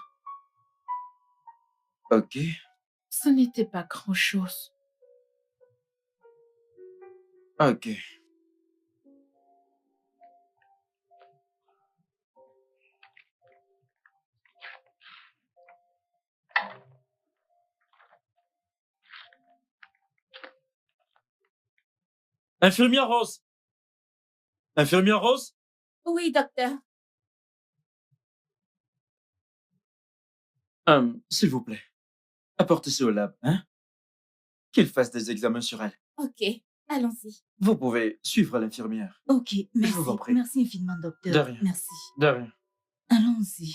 S9: Ok.
S4: Ce n'était pas grand-chose.
S9: Ok. Infirmière Rose! Infirmière Rose?
S5: Oui, docteur.
S9: S'il vous plaît, apportez-ce au lab, hein? Qu'il fasse des examens sur elle.
S8: Ok, allons-y.
S9: Vous pouvez suivre l'infirmière.
S3: Ok, merci.
S9: vous en prie.
S3: Merci infiniment, docteur.
S9: De rien.
S3: Merci.
S9: De rien.
S3: Allons-y.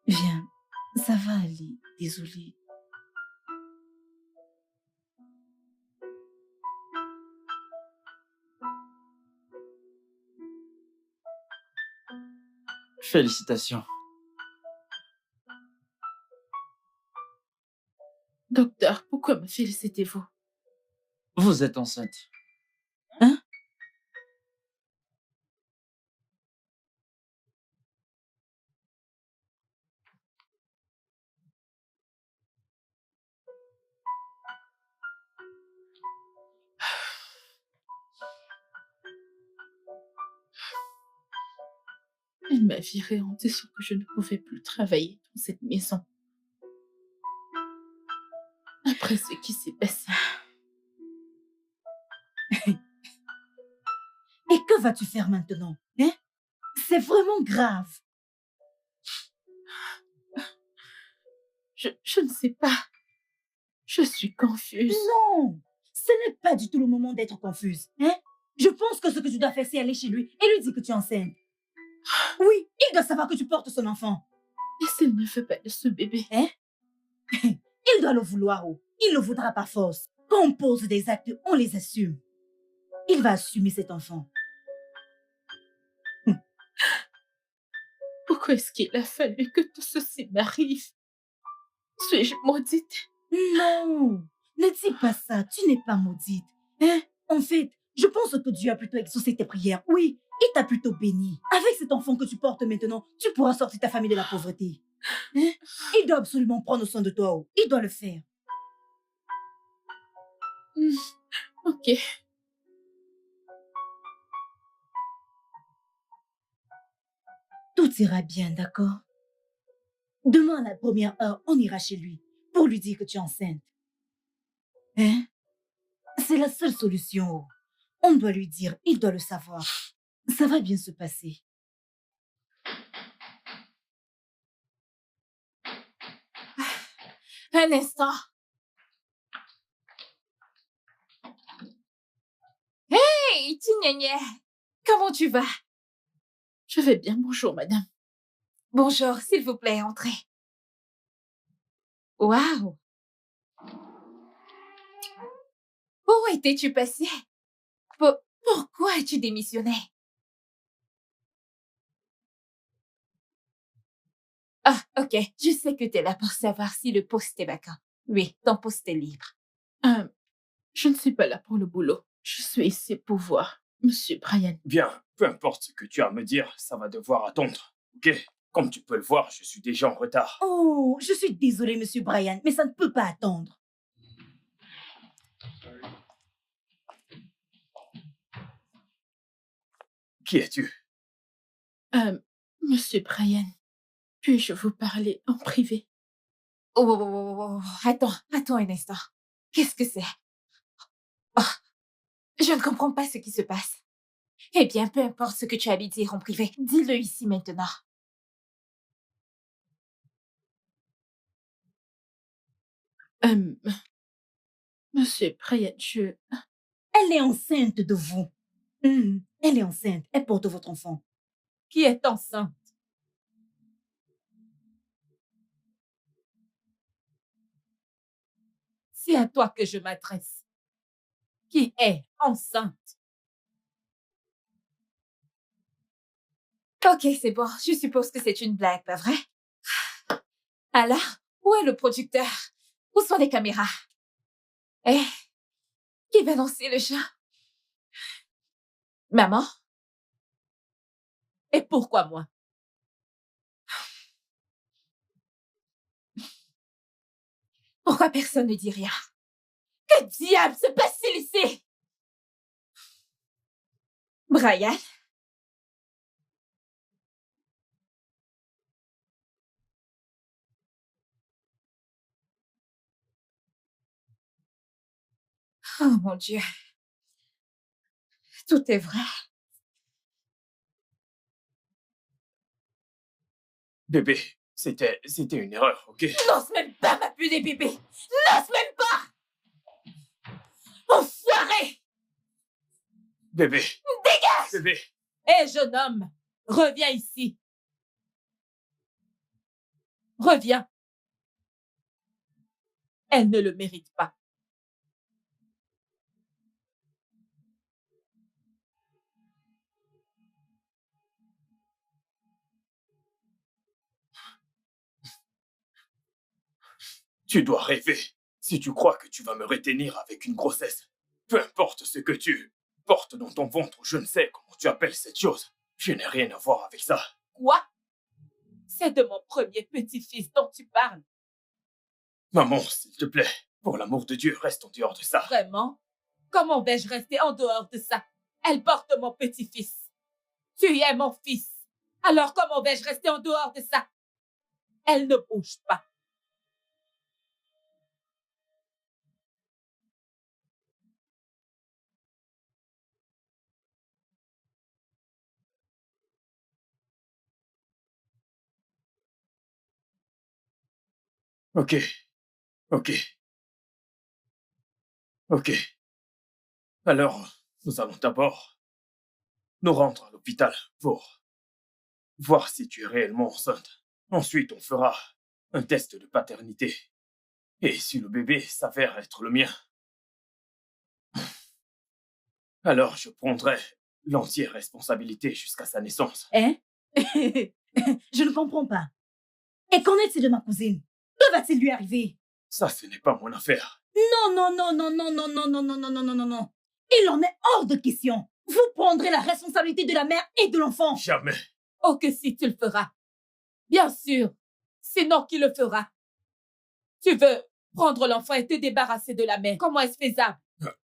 S3: Viens, ça va aller. Désolée.
S9: Félicitations.
S4: Docteur, pourquoi me félicitez-vous?
S9: Vous êtes enceinte.
S3: Hein?
S4: Elle m'a virée en disant que je ne pouvais plus travailler dans cette maison. Après ce qui s'est passé.
S3: Et que vas-tu faire maintenant? Hein? C'est vraiment grave.
S4: Je ne sais pas. Je suis confuse.
S3: Non, ce n'est pas du tout le moment d'être confuse. Hein? Je pense que ce que tu dois faire, c'est aller chez lui et lui dire que tu es enceinte. Oui, il doit savoir que tu portes son enfant.
S4: Et s'il ne veut pas de ce bébé?
S3: Hein? Il doit le vouloir. Oh. Il le voudra par force. Quand on pose des actes, on les assume. Il va assumer cet enfant.
S4: Pourquoi est-ce qu'il a fallu que tout ceci m'arrive? Suis-je maudite?
S3: Non, ne dis pas ça. Tu n'es pas maudite. Hein? En fait, je pense que Dieu a plutôt exaucé tes prières. Oui, il t'a plutôt béni. Avec cet enfant que tu portes maintenant, tu pourras sortir ta famille de la pauvreté. Hein? Il doit absolument prendre soin de toi. Oh. Il doit le faire.
S4: Ok.
S3: Tout ira bien, d'accord? Demain, à la première heure, on ira chez lui pour lui dire que tu es enceinte. Hein? C'est la seule solution. On doit lui dire, il doit le savoir. Ça va bien se passer.
S7: Un instant. Hey, Tignagné, comment tu vas?
S4: Je vais bien, bonjour madame.
S7: Bonjour, s'il vous plaît, entrez. Waouh! Où étais-tu passé? Pourquoi as-tu démissionné? Ah, ok, je sais que tu es là pour savoir si le poste est vacant. Oui, ton poste est libre.
S4: Je ne suis pas là pour le boulot. Je suis ici pour voir Monsieur Brian.
S1: Bien, peu importe ce que tu as à me dire, ça va devoir attendre. Ok? Comme tu peux le voir, je suis déjà en retard.
S3: Oh, je suis désolée, Monsieur Brian, mais ça ne peut pas attendre.
S1: Qui es-tu?
S4: Monsieur Brian, puis-je vous parler en privé?
S7: Oh, attends un instant. Qu'est-ce que c'est? Oh, je ne comprends pas ce qui se passe. Eh bien, peu importe ce que tu as à lui dire en privé, dis-le ici maintenant.
S4: Monsieur Brian,
S3: Elle est enceinte de vous. Elle est enceinte. Elle porte votre enfant.
S5: Qui est enceinte? C'est à toi que je m'adresse. Qui est enceinte?
S7: Ok, c'est bon. Je suppose que c'est une blague, pas vrai? Alors, où est le producteur? Où sont les caméras? Eh, qui va lancer le chat? Maman?
S5: Et pourquoi moi?
S7: Pourquoi personne ne dit rien? Que diable se passe-t-il ici? Brian? Oh mon Dieu. Tout est vrai.
S1: Bébé, c'était une erreur, ok?
S7: N'ose même pas m'appeler bébé. N'ose même pas. Enfoiré.
S1: Bébé,
S7: Dégage.
S1: bébé.
S5: Hé, jeune homme, reviens ici. Reviens. Elle ne le mérite pas.
S1: Tu dois rêver. Si tu crois que tu vas me retenir avec une grossesse, peu importe ce que tu portes dans ton ventre, je ne sais comment tu appelles cette chose. Je n'ai rien à voir avec ça.
S5: Quoi? C'est de mon premier petit-fils dont tu parles.
S1: Maman, s'il te plaît, pour l'amour de Dieu, reste en dehors de ça.
S5: Vraiment? Comment vais-je rester en dehors de ça? Elle porte mon petit-fils. Tu es mon fils. Alors comment vais-je rester en dehors de ça? Elle ne bouge pas.
S1: Ok, ok. Ok. Alors, nous allons d'abord nous rendre à l'hôpital pour voir si tu es réellement enceinte. Ensuite, on fera un test de paternité. Et si le bébé s'avère être le mien, alors je prendrai l'entière responsabilité jusqu'à sa naissance.
S3: Hein? Je ne comprends pas. Et qu'en est-il de ma cousine? Que va-t-il lui arriver?
S1: Ça, ce n'est pas mon affaire.
S3: Non, non, non, non, non, non, non, non, non, non, non, non, non, non. Il en est hors de question. Vous prendrez la responsabilité de la mère et de l'enfant.
S1: Jamais.
S5: Oh, que si tu le feras. Bien sûr. Sinon, qui le fera? Tu veux prendre l'enfant et te débarrasser de la mère. Comment est-ce faisable?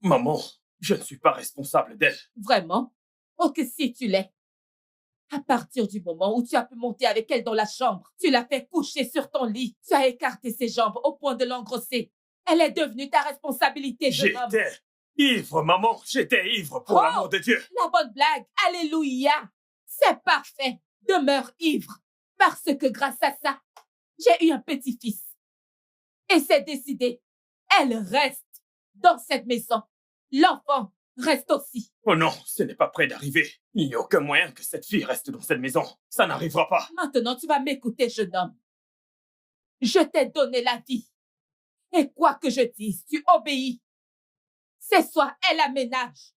S1: Maman, je ne suis pas responsable d'elle.
S5: Vraiment? Oh, que si tu l'es. À partir du moment où tu as pu monter avec elle dans la chambre, tu l'as fait coucher sur ton lit, tu as écarté ses jambes au point de l'engrosser. Elle est devenue ta responsabilité, jeune homme.
S1: J'étais ivre, maman. J'étais ivre, pour l'amour de Dieu.
S5: La bonne blague, alléluia. C'est parfait. Demeure ivre. Parce que grâce à ça, j'ai eu un petit-fils. Et c'est décidé. Elle reste dans cette maison. L'enfant reste aussi.
S1: Oh non, ce n'est pas près d'arriver. Il n'y a aucun moyen que cette fille reste dans cette maison. Ça n'arrivera pas.
S5: Maintenant, tu vas m'écouter, jeune homme. Je t'ai donné la vie. Et quoi que je dise, tu obéis. C'est soit elle aménage,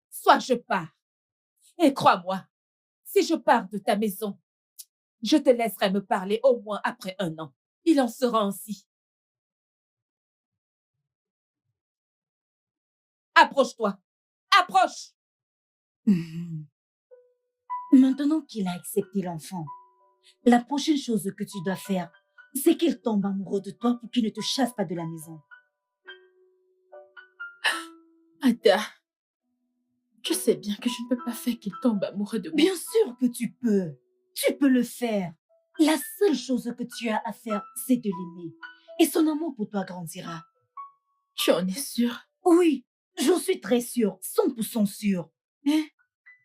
S5: soit je pars. Et crois-moi, si je pars de ta maison, je te laisserai me parler au moins après 1 an. Il en sera ainsi. Approche-toi. Approche.
S3: Mhm. Maintenant qu'il a accepté l'enfant, la prochaine chose que tu dois faire, c'est qu'il tombe amoureux de toi pour qu'il ne te chasse pas de la maison.
S4: Ada, je sais bien que je ne peux pas faire qu'il tombe amoureux de moi.
S3: Bien sûr que tu peux. Tu peux le faire. La seule chose que tu as à faire, c'est de l'aimer. Et son amour pour toi grandira.
S4: Tu en es sûre?
S3: Oui, j'en suis très sûre, 100% sûre. Hein?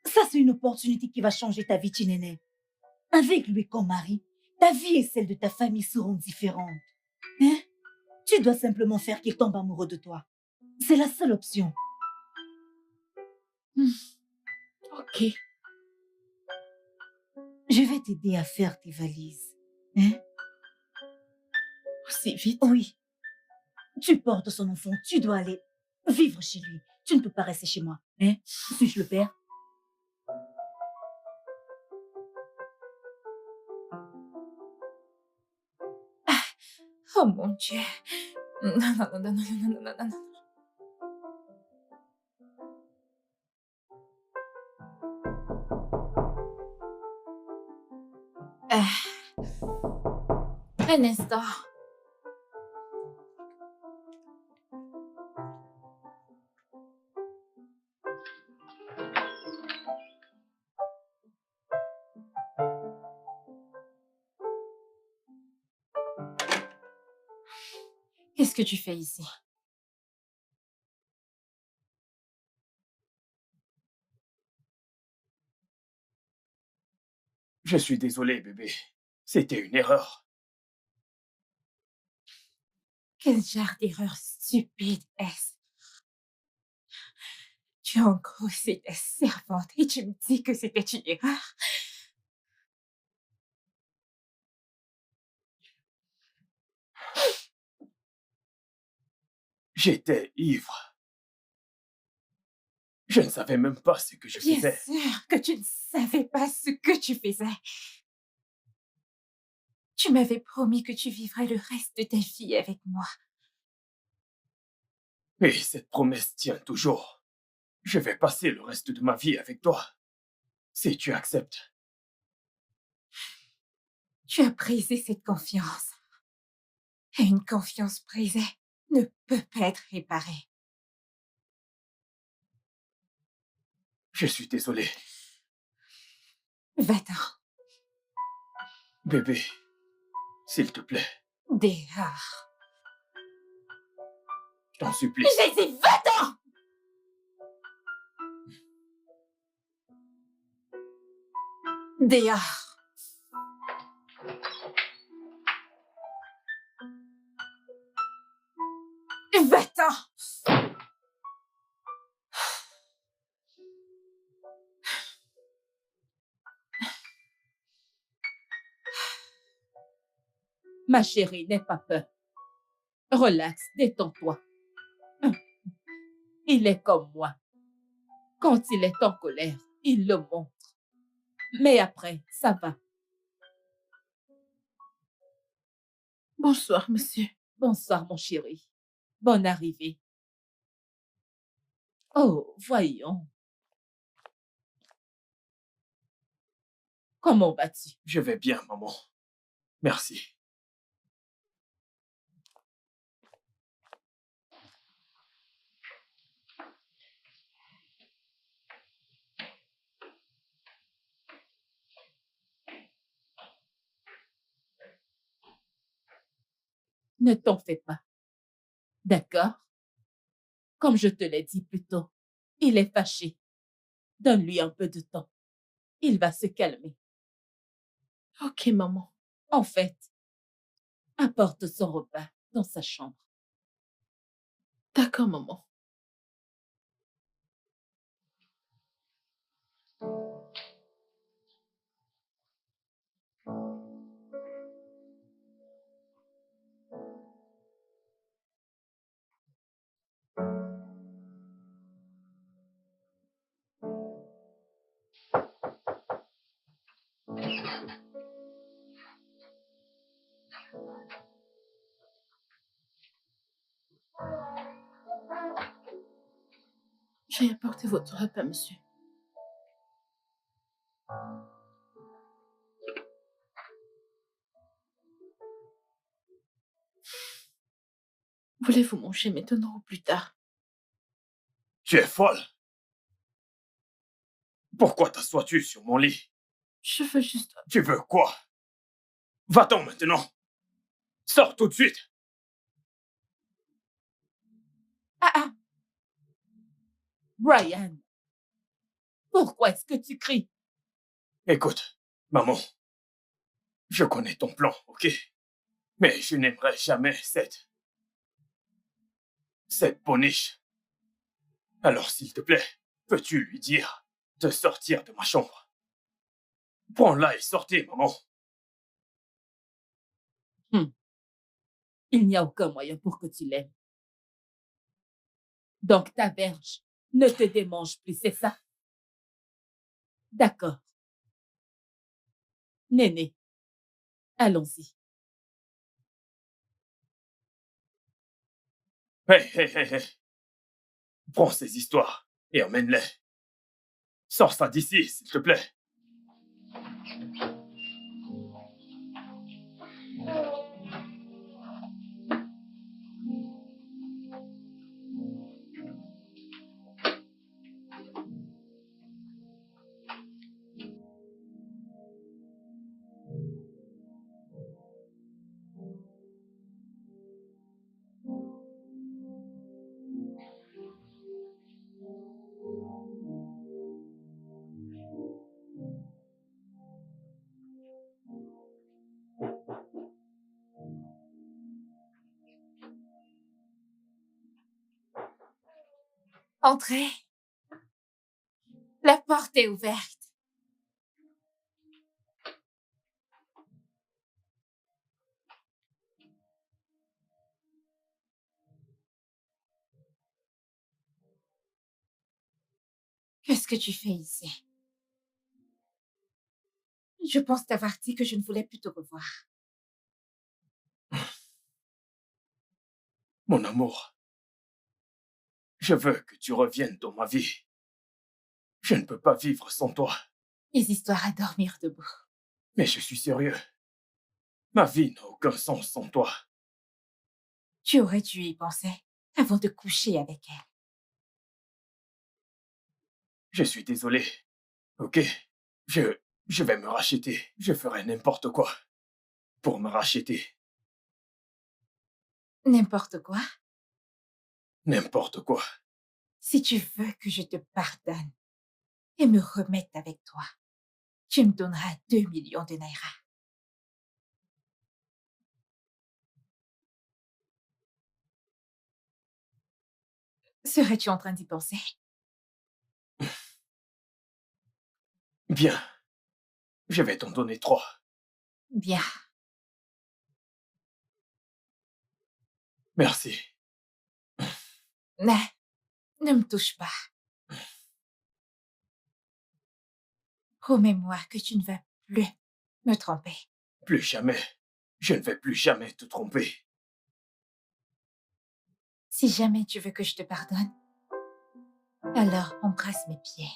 S3: Ça, c'est une opportunité qui va changer ta vie, Chinene. Avec lui comme mari, ta vie et celle de ta famille seront différentes. Hein? Tu dois simplement faire qu'il tombe amoureux de toi. C'est la seule option.
S4: Ok.
S3: Je vais t'aider à faire tes valises. Hein?
S4: Aussi vite?
S3: Oui. Tu portes son enfant, tu dois aller vivre chez lui. Tu ne peux pas rester chez moi. Hein? Suis-je le père?
S7: Oh mon Dieu. Non, non, non, non, non, non, non, non, non. Un instant. Qu'est-ce que tu fais ici?
S1: Je suis désolé, bébé. C'était une erreur.
S7: Quel genre d'erreur stupide est-ce? Tu as engrossé ta servante et tu me dis que c'était une erreur?
S1: J'étais ivre. Je ne savais même pas ce que je
S7: Bien
S1: faisais.
S7: sûr que tu ne savais pas ce que tu faisais. Tu m'avais promis que tu vivrais le reste de ta vie avec moi.
S1: Et cette promesse tient toujours. Je vais passer le reste de ma vie avec toi. Si tu acceptes.
S7: Tu as brisé cette confiance. Et une confiance brisée ne peut pas être réparée.
S1: Je suis désolé.
S7: Va-t'en.
S1: Bébé, s'il te plaît,
S7: Dehors.
S1: je t'en supplie.
S7: J'ai dit va-t'en! Dehors. Va-t'en!
S5: Ma chérie, n'aie pas peur. Relax, détends-toi. Il est comme moi. Quand il est en colère, il le montre. Mais après, ça va.
S4: Bonsoir, monsieur.
S5: Bonsoir, mon chéri. Bonne arrivée. Oh, voyons. Comment vas-tu?
S1: Je vais bien, maman. Merci.
S5: Ne t'en fais pas. D'accord? Comme je te l'ai dit plus tôt, il est fâché. Donne-lui un peu de temps. Il va se calmer.
S4: Ok, maman.
S5: En fait, apporte son repas dans sa chambre.
S4: D'accord, maman. J'ai apporté votre repas, monsieur. Voulez-vous manger maintenant ou plus tard?
S1: Tu es folle. Pourquoi t'assois-tu sur mon lit?
S4: Je veux juste...
S1: Tu veux quoi? Va-t'en maintenant. Sors tout de suite.
S5: Ah! Brian, pourquoi est-ce que tu cries?
S1: Écoute, maman. Je connais ton plan, ok? Mais je n'aimerais jamais cette poniche. Alors, s'il te plaît, peux-tu lui dire de sortir de ma chambre? Prends-la et sortez, maman.
S5: Il n'y a aucun moyen pour que tu l'aimes. Donc ta verge ne te démange plus, c'est ça? D'accord. Néné, allons-y.
S1: Hé. Prends ces histoires et emmène-les. Sors ça d'ici, s'il te plaît.
S7: Entrez. La porte est ouverte. Qu'est-ce que tu fais ici? Je pense t'avoir dit que je ne voulais plus te revoir.
S1: Mon amour, je veux que tu reviennes dans ma vie. Je ne peux pas vivre sans toi.
S7: Les histoires à dormir debout.
S1: Mais je suis sérieux. Ma vie n'a aucun sens sans toi.
S7: Tu aurais dû y penser avant de coucher avec elle.
S1: Je suis désolé. Ok? Je vais me racheter. Je ferai n'importe quoi pour me racheter.
S7: N'importe quoi.
S1: N'importe quoi.
S7: Si tu veux que je te pardonne et me remette avec toi, tu me donneras 2 millions de naira. Serais-tu en train d'y penser?
S1: Bien. Je vais t'en donner 3.
S7: Bien.
S1: Merci.
S7: Ne me touche pas. Promets-moi que tu ne vas plus me tromper.
S1: Plus jamais. Je ne vais plus jamais te tromper.
S7: Si jamais tu veux que je te pardonne, alors embrasse mes pieds.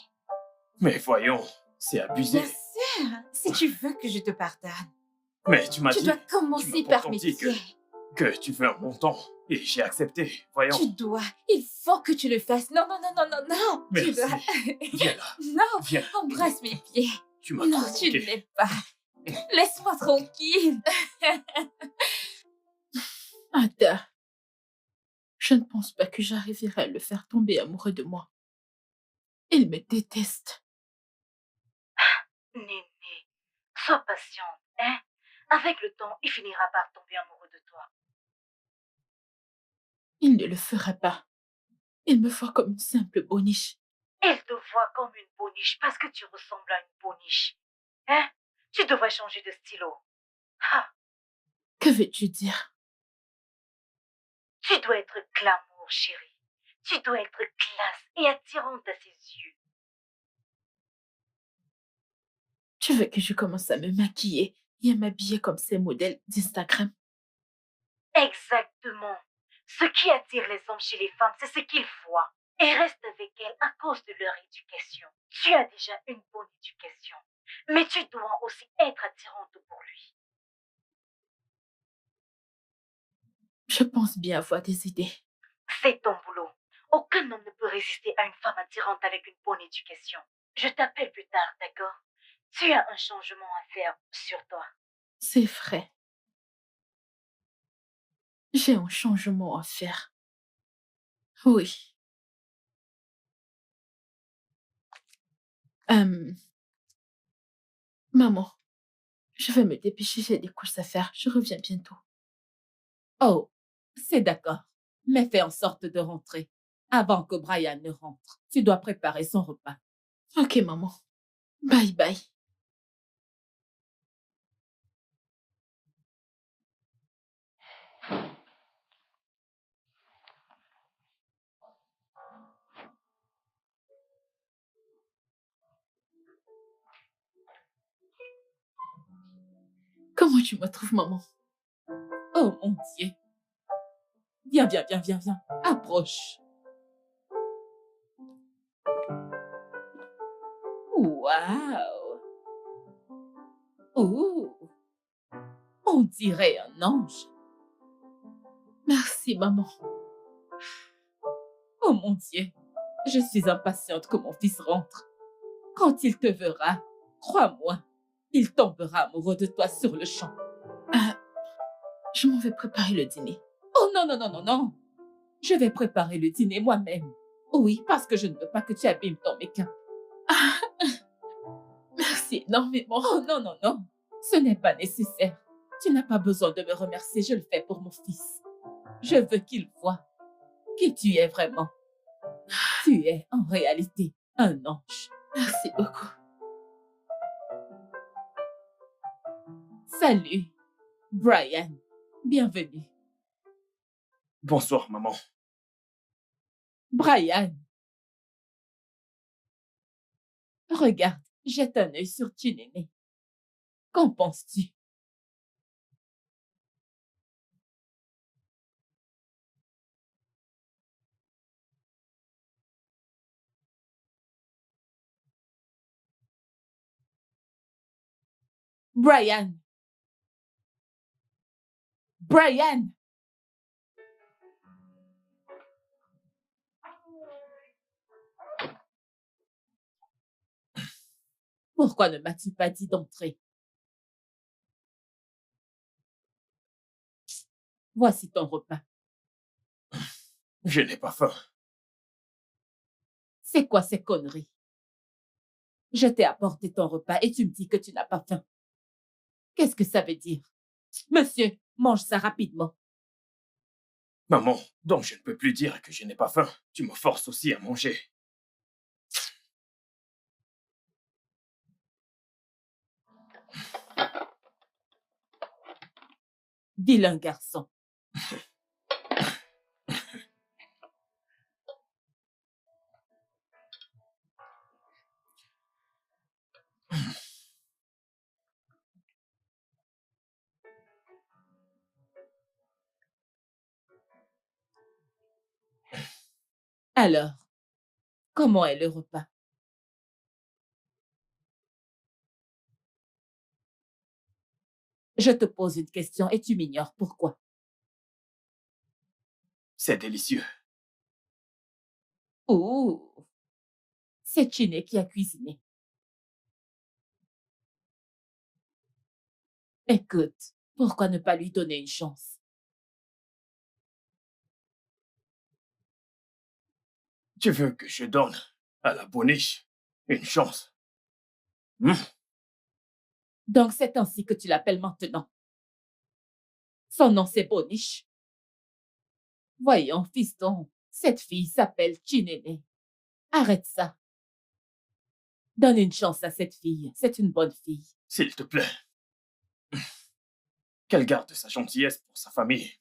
S1: Mais voyons, c'est abusé.
S7: Bien sûr, si tu veux que je te pardonne,
S1: Mais tu m'as
S7: tu
S1: dit...
S7: dois
S1: tu m'as
S7: commencer par
S1: pourtant
S7: mes
S1: dit
S7: pieds.
S1: que tu veux un montant. Et j'ai accepté. Voyons.
S7: Il faut que tu le fasses. Non, non, non, non, non, non.
S1: Merci.
S7: Tu dois...
S1: Viens là.
S7: Non,
S1: Viens.
S7: embrasse mes pieds.
S1: Tu m'as
S7: Non,
S1: trop
S7: tu ne
S1: manqué.
S7: l'es pas. Laisse-moi tranquille.
S4: Ada, je ne pense pas que j'arriverai à le faire tomber amoureux de moi. Il me déteste.
S2: Néné, sois patiente, hein? Avec le temps, il finira par tomber amoureux de toi.
S4: Il ne le fera pas. Il me voit comme une simple boniche.
S2: Il te voit comme une boniche parce que tu ressembles à une boniche. Hein? Tu devrais changer de stylo. Ah,
S4: Que veux-tu dire?
S2: tu dois être glamour, chérie. Tu dois être classe et attirante à ses yeux.
S4: Tu veux que je commence à me maquiller et à m'habiller comme ces modèles d'Instagram?
S2: Exactement. Ce qui attire les hommes chez les femmes, c'est ce qu'ils voient et restent avec elles à cause de leur éducation. Tu as déjà une bonne éducation, mais tu dois aussi être attirante pour lui.
S4: Je pense bien avoir des idées.
S2: C'est ton boulot. Aucun homme ne peut résister à une femme attirante avec une bonne éducation. Je t'appelle plus tard, d'accord? Tu as un changement à faire sur toi.
S4: C'est vrai. J'ai un changement à faire. Oui. Maman, je vais me dépêcher, j'ai des courses à faire. Je reviens bientôt.
S5: Oh, c'est d'accord. Mais fais en sorte de rentrer avant que Brian ne rentre. Tu dois préparer son repas.
S4: Ok, maman. Bye bye. Comment tu me trouves, maman?
S5: Oh mon Dieu. Viens, viens, viens, viens, viens. Approche. Waouh. Ouh. On dirait un ange.
S4: Merci, maman.
S5: Oh mon Dieu. Je suis impatiente que mon fils rentre. Quand il te verra, crois-moi, il tombera amoureux de toi sur le champ.
S4: Je m'en vais préparer le dîner.
S5: Oh non, non, non, non, non. Je vais préparer le dîner moi-même. Oui, parce que je ne veux pas que tu abîmes ton make-up.
S4: Merci énormément.
S5: Oh non, non, non. Ce n'est pas nécessaire. Tu n'as pas besoin de me remercier, je le fais pour mon fils. Je veux qu'il voie qui tu es vraiment. Tu es en réalité un ange.
S4: Merci beaucoup.
S5: Salut, Brian. Bienvenue.
S1: Bonsoir, maman.
S5: Brian. Regarde, jette un œil sur Chinene. Qu'en penses-tu? Brian. Brian. Pourquoi ne m'as-tu pas dit d'entrer? Voici ton repas.
S1: Je n'ai pas faim.
S5: C'est quoi ces conneries? Je t'ai apporté ton repas et tu me dis que tu n'as pas faim. Qu'est-ce que ça veut dire? Monsieur, mange ça rapidement.
S1: Maman, donc je ne peux plus dire que je n'ai pas faim. Tu me forces aussi à manger.
S5: Vilain garçon. Alors, comment est le repas? Je te pose une question et tu m'ignores. Pourquoi?
S1: C'est délicieux.
S5: Oh, c'est Chiné qui a cuisiné. Écoute, pourquoi ne pas lui donner une chance?
S1: Tu veux que je donne à la boniche une chance? Hmm.
S5: Donc c'est ainsi que tu l'appelles maintenant. Son nom c'est Boniche. Voyons, fiston, cette fille s'appelle Chinéné. Arrête ça. Donne une chance à cette fille. C'est une bonne fille.
S1: S'il te plaît. Qu'elle garde sa gentillesse pour sa famille.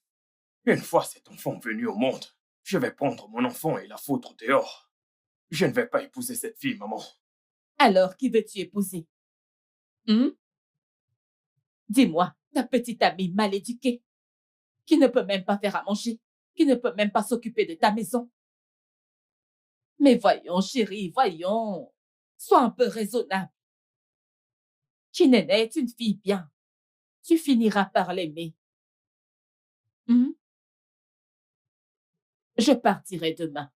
S1: Une fois cet enfant venu au monde, je vais prendre mon enfant et la foutre dehors. Je ne vais pas épouser cette fille, maman.
S5: Alors, qui veux-tu épouser? Dis-moi, ta petite amie mal éduquée, qui ne peut même pas faire à manger, qui ne peut même pas s'occuper de ta maison. Mais voyons, chérie, voyons. Sois un peu raisonnable. Chinéné est une fille bien. Tu finiras par l'aimer. Je partirai demain.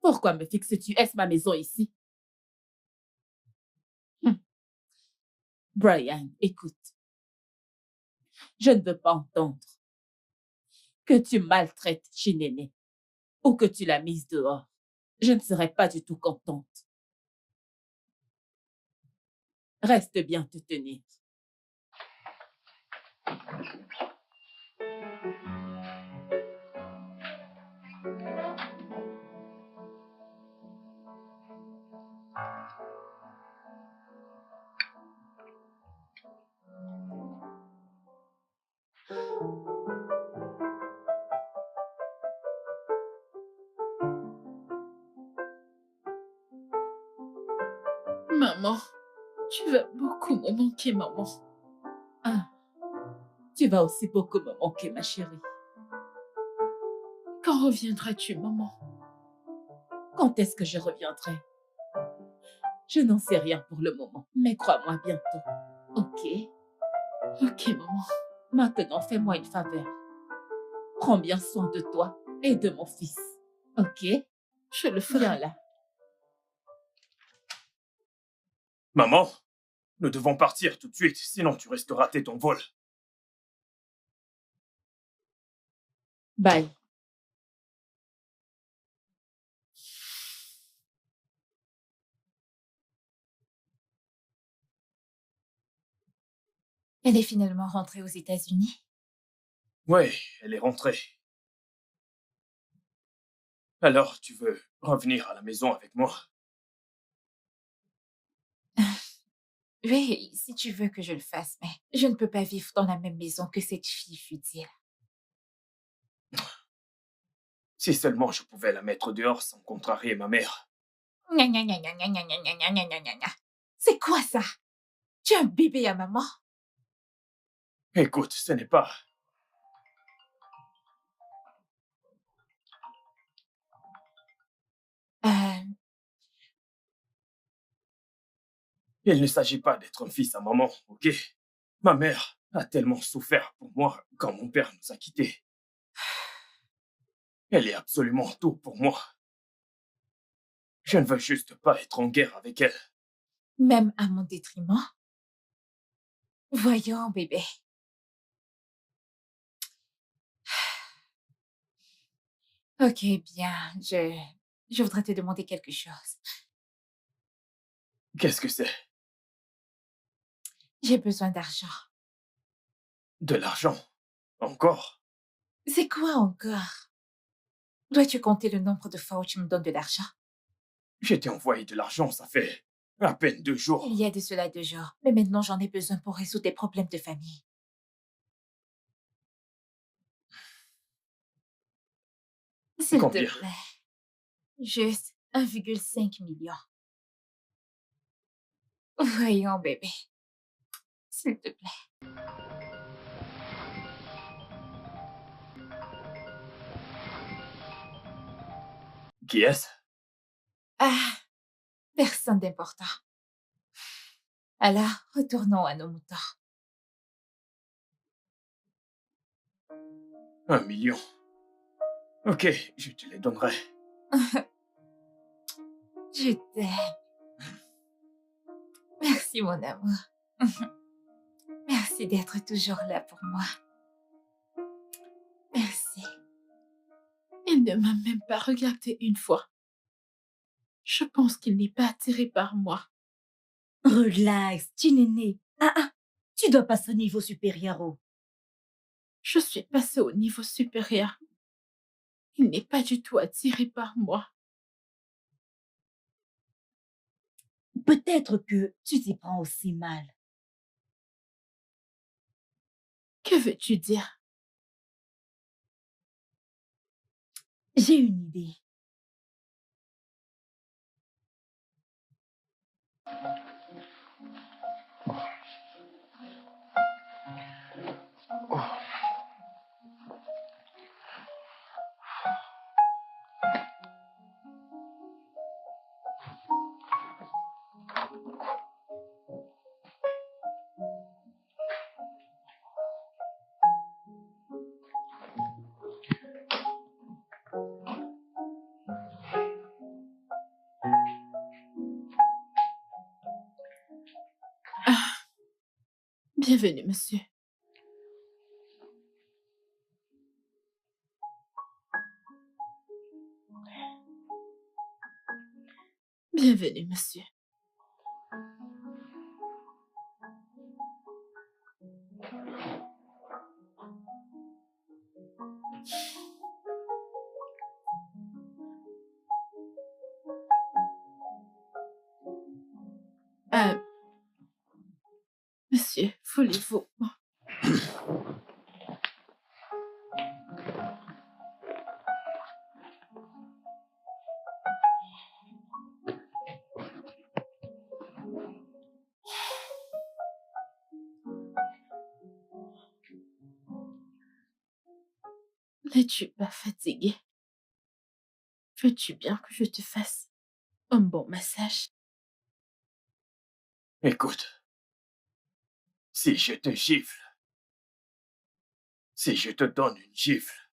S5: Pourquoi me fixes-tu? Est-ce ma maison ici? Brian, écoute. Je ne veux pas entendre que tu maltraites Chinéné ou que tu l'as mise dehors. Je ne serai pas du tout contente. Reste bien te tenir.
S4: Maman, tu vas beaucoup me manquer, maman.
S5: Ah, tu vas aussi beaucoup me manquer, ma chérie.
S4: Quand reviendras-tu, maman?
S5: Quand est-ce que je reviendrai? Je n'en sais rien pour le moment, mais crois-moi bientôt. Ok?
S4: Ok, maman.
S5: Maintenant, fais-moi une faveur. Prends bien soin de toi et de mon fils. Ok?
S4: Je le ferai.
S5: Viens là.
S1: Maman, nous devons partir tout de suite, sinon tu risques de rater ton vol.
S5: Bye.
S7: Elle est finalement rentrée aux États-Unis.
S1: Oui, elle est rentrée. Alors, tu veux revenir à la maison avec moi?
S7: Oui, si tu veux que je le fasse, mais je ne peux pas vivre dans la même maison que cette fille futile.
S1: Si seulement je pouvais la mettre dehors sans contrarier ma mère.
S7: Gna, gna, gna, gna, gna, gna, gna, gna, gna, gna, gna, gna. C'est quoi ça? Tu as un bébé à maman?
S1: Écoute, ce n'est pas... Il ne s'agit pas d'être un fils à maman, ok? Ma mère a tellement souffert pour moi quand mon père nous a quittés. Elle est absolument tout pour moi. Je ne veux juste pas être en guerre avec elle.
S7: Même à mon détriment? Voyons, bébé. Ok, bien, je voudrais te demander quelque chose.
S1: Qu'est-ce que c'est?
S7: J'ai besoin d'argent.
S1: De l'argent? Encore?
S7: C'est quoi encore? Dois-tu compter le nombre de fois où tu me donnes de l'argent?
S1: Je t'ai envoyé de l'argent, ça fait à peine 2 jours.
S7: Il y a de cela 2 jours, mais maintenant j'en ai besoin pour résoudre des problèmes de famille. S'il te
S1: Combien?
S7: plaît. Juste 1,5 million. Voyons, bébé. s'il te plaît.
S1: Qui est-ce?
S7: Ah, personne d'important. Alors, retournons à nos moutons.
S1: 1 million. Ok, je te les donnerai.
S7: Je t'aime. Merci, mon amour. Merci d'être toujours là pour moi. Merci.
S4: Il ne m'a même pas regardé une fois. Je pense qu'il n'est pas attiré par moi.
S3: Relax, Chinene. Tu dois passer au niveau supérieur. Oh.
S4: Je suis passée au niveau supérieur. Il n'est pas du tout attiré par moi.
S3: Peut-être que tu t'y prends aussi mal.
S4: Que veux-tu dire?
S3: J'ai une idée.
S4: Bienvenue, monsieur. Bienvenue, monsieur. Monsieur, voulez-vous... N'es-tu pas fatigué? Veux-tu bien que je te fasse un bon massage?
S1: Écoute, si je te gifle, si je te donne une gifle,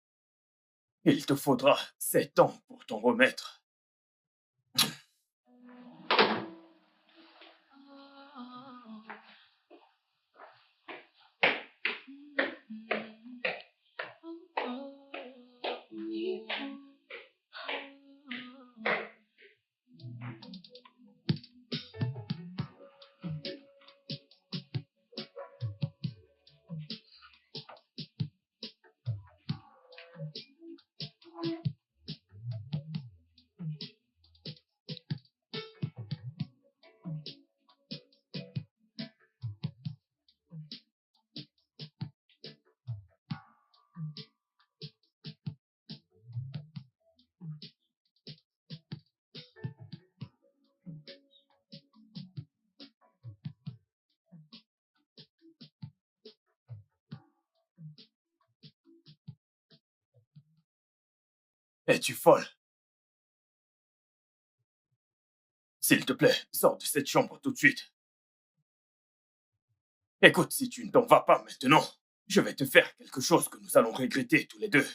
S1: il te faudra 7 ans pour t'en remettre. Es-tu folle? S'il te plaît, sors de cette chambre tout de suite. Écoute, si tu ne t'en vas pas maintenant, je vais te faire quelque chose que nous allons regretter tous les deux.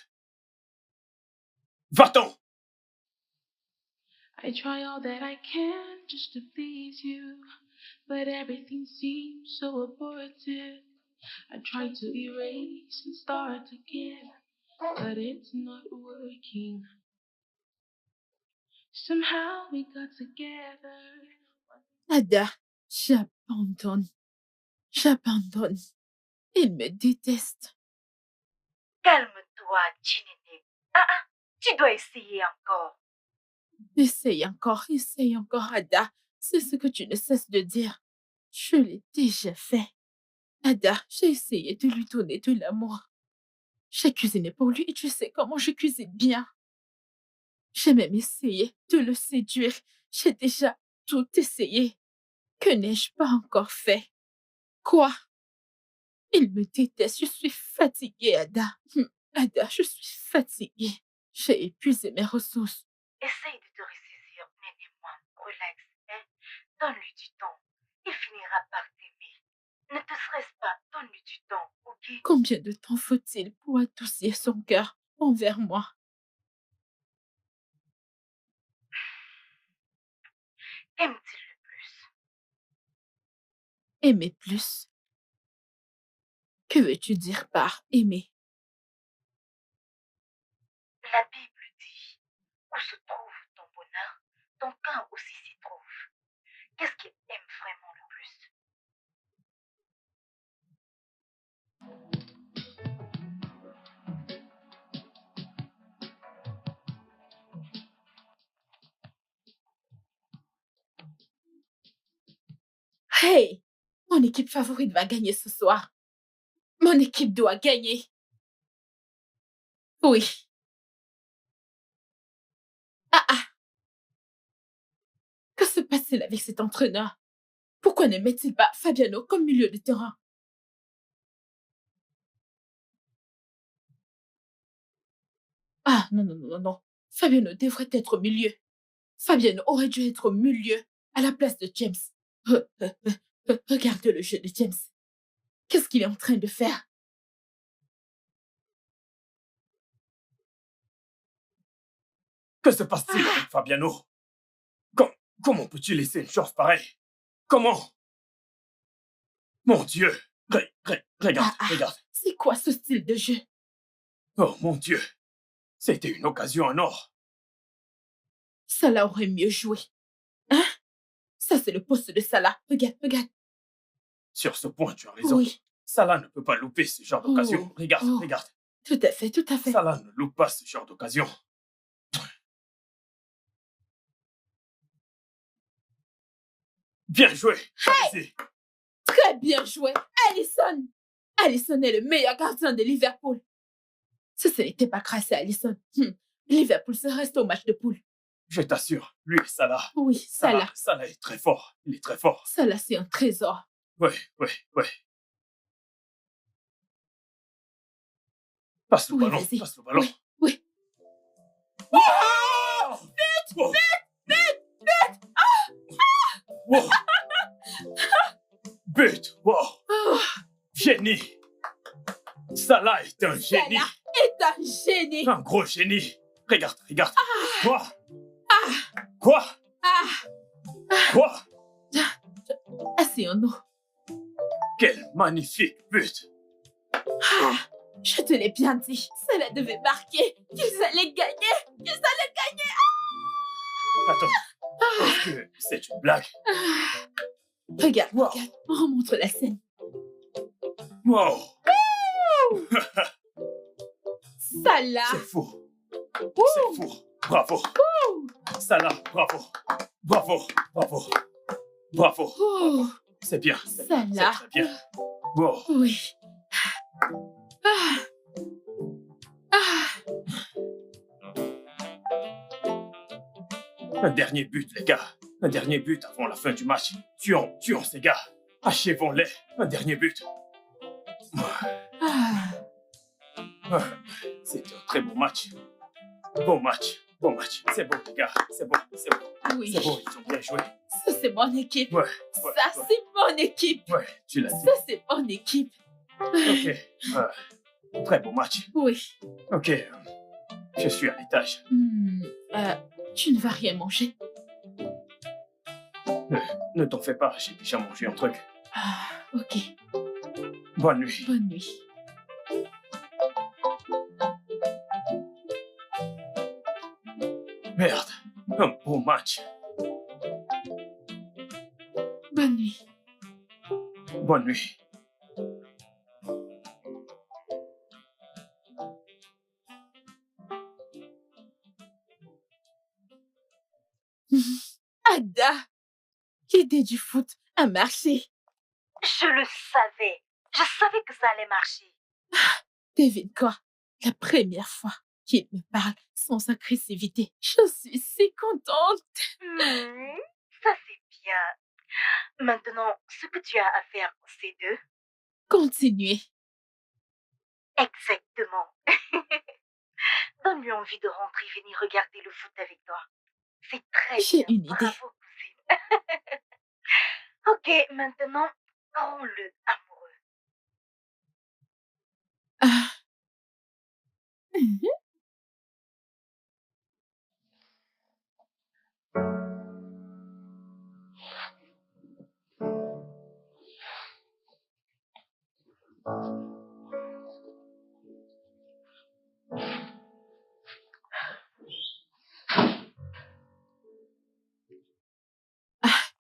S1: Va-t'en!
S10: I try all that I can just to please you, but everything seems so abortive. I try to erase and start again, but it's not working. Somehow we got together.
S4: Ada, j'abandonne. J'abandonne. Il me déteste.
S2: Calme-toi, Chinene. Tu dois essayer encore.
S4: Essaye encore, Ada. C'est ce que tu ne cesses de dire. Je l'ai déjà fait. Ada, j'ai essayé de lui donner de l'amour. J'ai cuisiné pour lui et tu sais comment je cuisine bien. J'ai même essayé de le séduire. J'ai déjà tout essayé. Que n'ai-je pas encore fait? Quoi? Il me déteste. Je suis fatiguée, Ada. Ada, je suis fatiguée. J'ai épuisé mes ressources.
S2: Essaye de te ressaisir, Nénémoine. Relax, hein. Donne-lui du temps. Il finira par t'aimer. Ne te stresse pas, donne-lui du temps, ok?
S4: Combien de temps faut-il pour adoucir son cœur envers moi?
S2: Aime-t-il le plus?
S4: Aimer plus? Que veux-tu dire par aimer?
S2: La Bible dit, où se trouve ton bonheur, ton cœur aussi s'y trouve. Qu'est-ce qu'il aime vraiment le plus?
S4: Hey! Mon équipe favorite va gagner ce soir. Mon équipe doit gagner. Oui. Ah! Que se passe-t-il avec cet entraîneur? Pourquoi ne met-il pas Fabiano comme milieu de terrain? Ah, non, non, non, non, non. Fabiano devrait être milieu. Fabiano aurait dû être milieu à la place de James. Regarde le jeu de James. Qu'est-ce qu'il est en train de faire?
S1: Que se passe-t-il avec Fabiano? Comment peux-tu laisser une chose pareille? Comment? Mon Dieu! Regarde, regarde.
S4: C'est quoi ce style de jeu?
S1: Oh mon Dieu! C'était une occasion en or.
S4: Salah aurait mieux joué. Hein? Ça, c'est le poste de Salah. Regarde, regarde.
S1: Sur ce point, tu as raison.
S4: Oui.
S1: Salah ne peut pas louper ce genre d'occasion. Regarde, regarde.
S4: Tout à fait, tout à fait.
S1: Salah ne loupe pas ce genre d'occasion. Bien joué.
S4: Hey! Très bien joué. Alisson! Alisson est le meilleur gardien de Liverpool. Si ce n'était pas grâce à Alisson, Liverpool se reste au match de poule.
S1: Je t'assure, lui et Salah.
S4: Oui, Salah.
S1: Salah est très fort. Il est très fort.
S4: Salah, c'est un trésor.
S1: Ouais. Passe le ballon, passe le ballon.
S4: Oui.
S1: Wow! Wow! But! Wow! Génie! Salah est un génie!
S4: Salah est un génie!
S1: Un gros génie! Regarde! Quoi? Quoi?
S4: Asseyons-nous.
S1: Quel magnifique but!
S4: Je te l'ai bien dit. Cela devait marquer. Qu'ils allaient gagner.
S1: Attends. Est-ce que c'est une blague?
S4: Regarde. Remontre la scène.
S1: Wow!
S4: Salah!
S1: C'est fou! Bravo! Salah, bravo! C'est bien.
S4: Salah!
S1: C'est très bien. Wow!
S4: Oui.
S1: Un dernier but, les gars. Un dernier but avant la fin du match. Tuons ces gars. Achevons-les. Un dernier but. C'était un très bon match. Bon match. C'est bon, les gars. C'est bon.
S4: Oui.
S1: C'est bon, ils ont bien joué.
S4: Ça, c'est mon équipe.
S1: Ça,
S4: c'est mon équipe.
S1: Ouais, tu l'as dit.
S4: Ça, c'est mon équipe.
S1: Ok. Très bon match.
S4: Oui.
S1: Ok. Je suis à l'étage.
S4: Tu ne vas rien manger?
S1: Ne t'en fais pas, j'ai déjà mangé un truc.
S4: Ok.
S1: Bonne nuit.
S4: Bonne nuit.
S1: Merde, un beau match.
S4: Bonne nuit.
S1: Bonne nuit.
S4: Ada, l'idée du foot a marché.
S2: Je le savais. Je savais que ça allait marcher.
S4: Devine quoi? La première fois qu'il me parle sans agressivité, je suis si contente.
S2: Ça, c'est bien. Maintenant, ce que tu as à faire, c'est de
S4: Continuez.
S2: Exactement. Donne-lui envie de rentrer et venir regarder le foot avec toi. C'est très
S4: J'ai
S2: bien.
S4: une idée.
S2: Bravo, cousine. Ok, maintenant, rends-le amoureux.
S4: Ah. Mhm.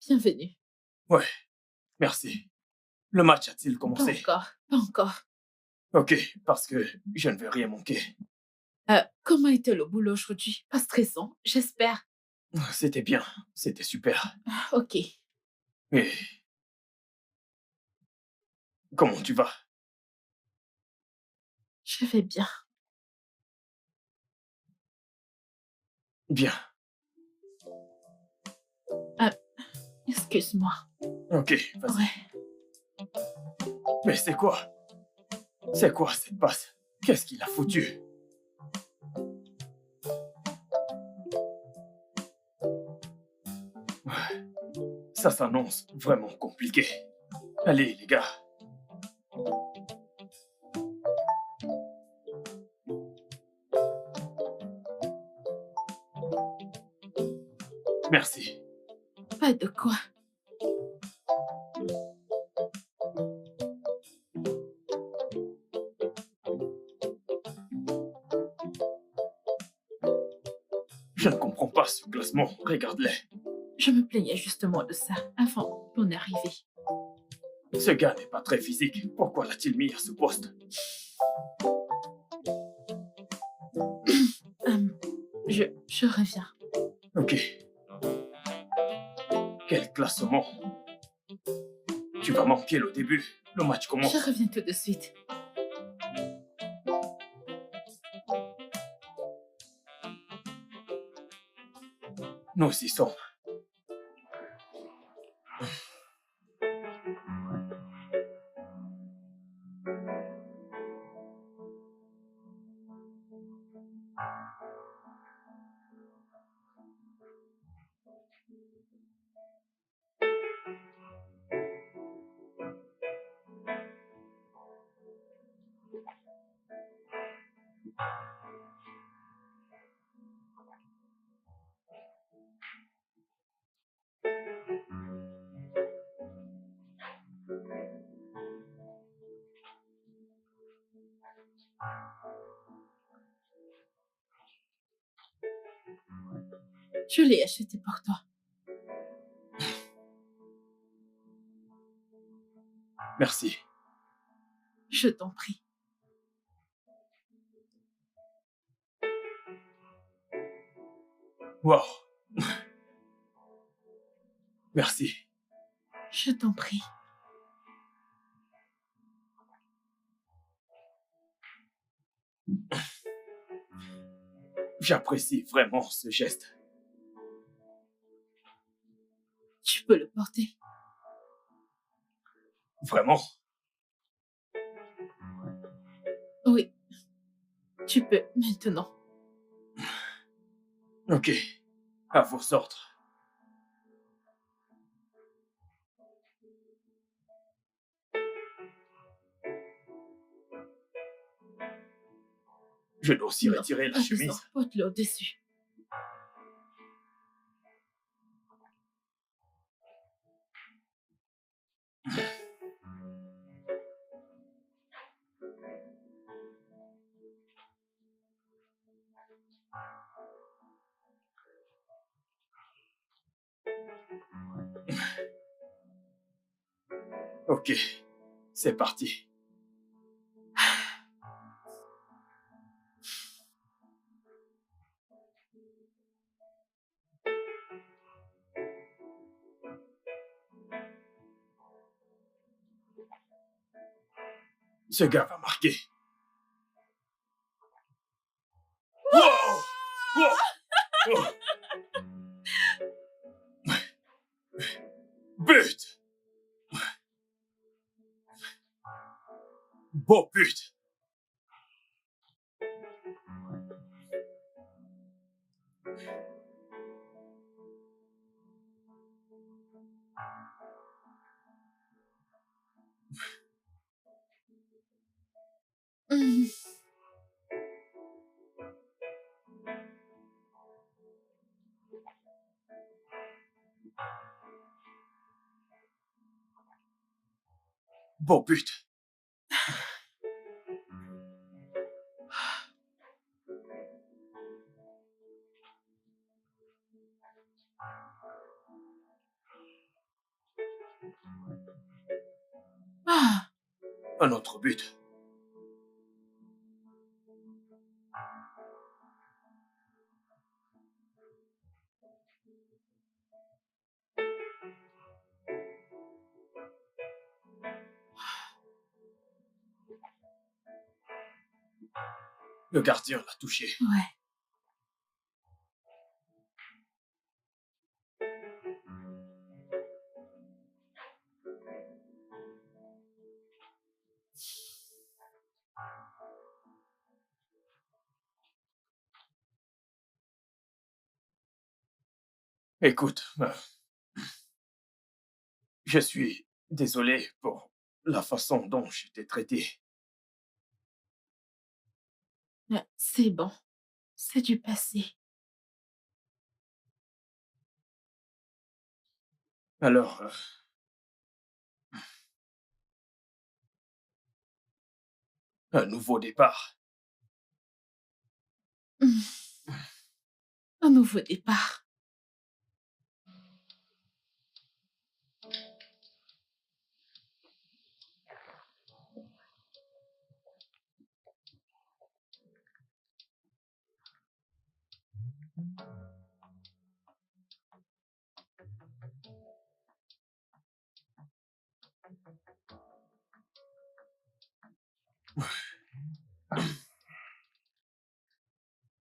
S4: Bienvenue.
S1: Ouais, merci. Le match a-t-il
S4: Pas
S1: commencé?
S4: encore, pas encore.
S1: Ok, parce que je ne veux rien manquer.
S4: Comment était le boulot aujourd'hui? Pas stressant, j'espère.
S1: C'était bien, c'était super.
S4: Ok.
S1: Et comment tu vas?
S4: Je vais bien.
S1: Bien.
S4: Excuse-moi.
S1: Ok, vas-y.
S4: Ouais.
S1: Mais c'est quoi? C'est quoi cette passe? Qu'est-ce qu'il a foutu? Ça s'annonce vraiment compliqué. Allez, les gars. Merci.
S4: Pas de quoi.
S1: Je ne comprends pas ce classement. Regarde-les.
S4: Je me plaignais justement de ça avant ton arrivée.
S1: Ce gars n'est pas très physique. Pourquoi l'a-t-il mis à ce poste?
S4: Je reviens.
S1: Ok. Quel classement? Tu vas manquer le début. Le match commence.
S4: Je reviens tout de suite.
S1: Nous y sommes.
S4: Je l'ai acheté pour toi.
S1: Merci.
S4: Je t'en prie.
S1: Wow. Merci.
S4: Je t'en prie.
S1: J'apprécie vraiment ce geste.
S4: Tu peux le porter.
S1: Vraiment?
S4: Oui. Tu peux maintenant.
S1: Ok. À vos ordres. Je dois aussi
S4: Non,
S1: retirer la
S4: pas besoin.
S1: chemise.
S4: Porte-le au-dessus.
S1: Ok. C'est parti. Ce gars va marquer. Wow! Wow! Wow! But! beau but.
S4: Hum,
S1: Beau but.
S4: Ah,
S1: Un autre but. Le gardien l'a touché.
S4: ouais.
S1: Écoute, je suis désolé pour la façon dont j'étais traité.
S4: Mais c'est bon. C'est du passé.
S1: Alors, un nouveau départ.
S4: Hum, Un nouveau départ.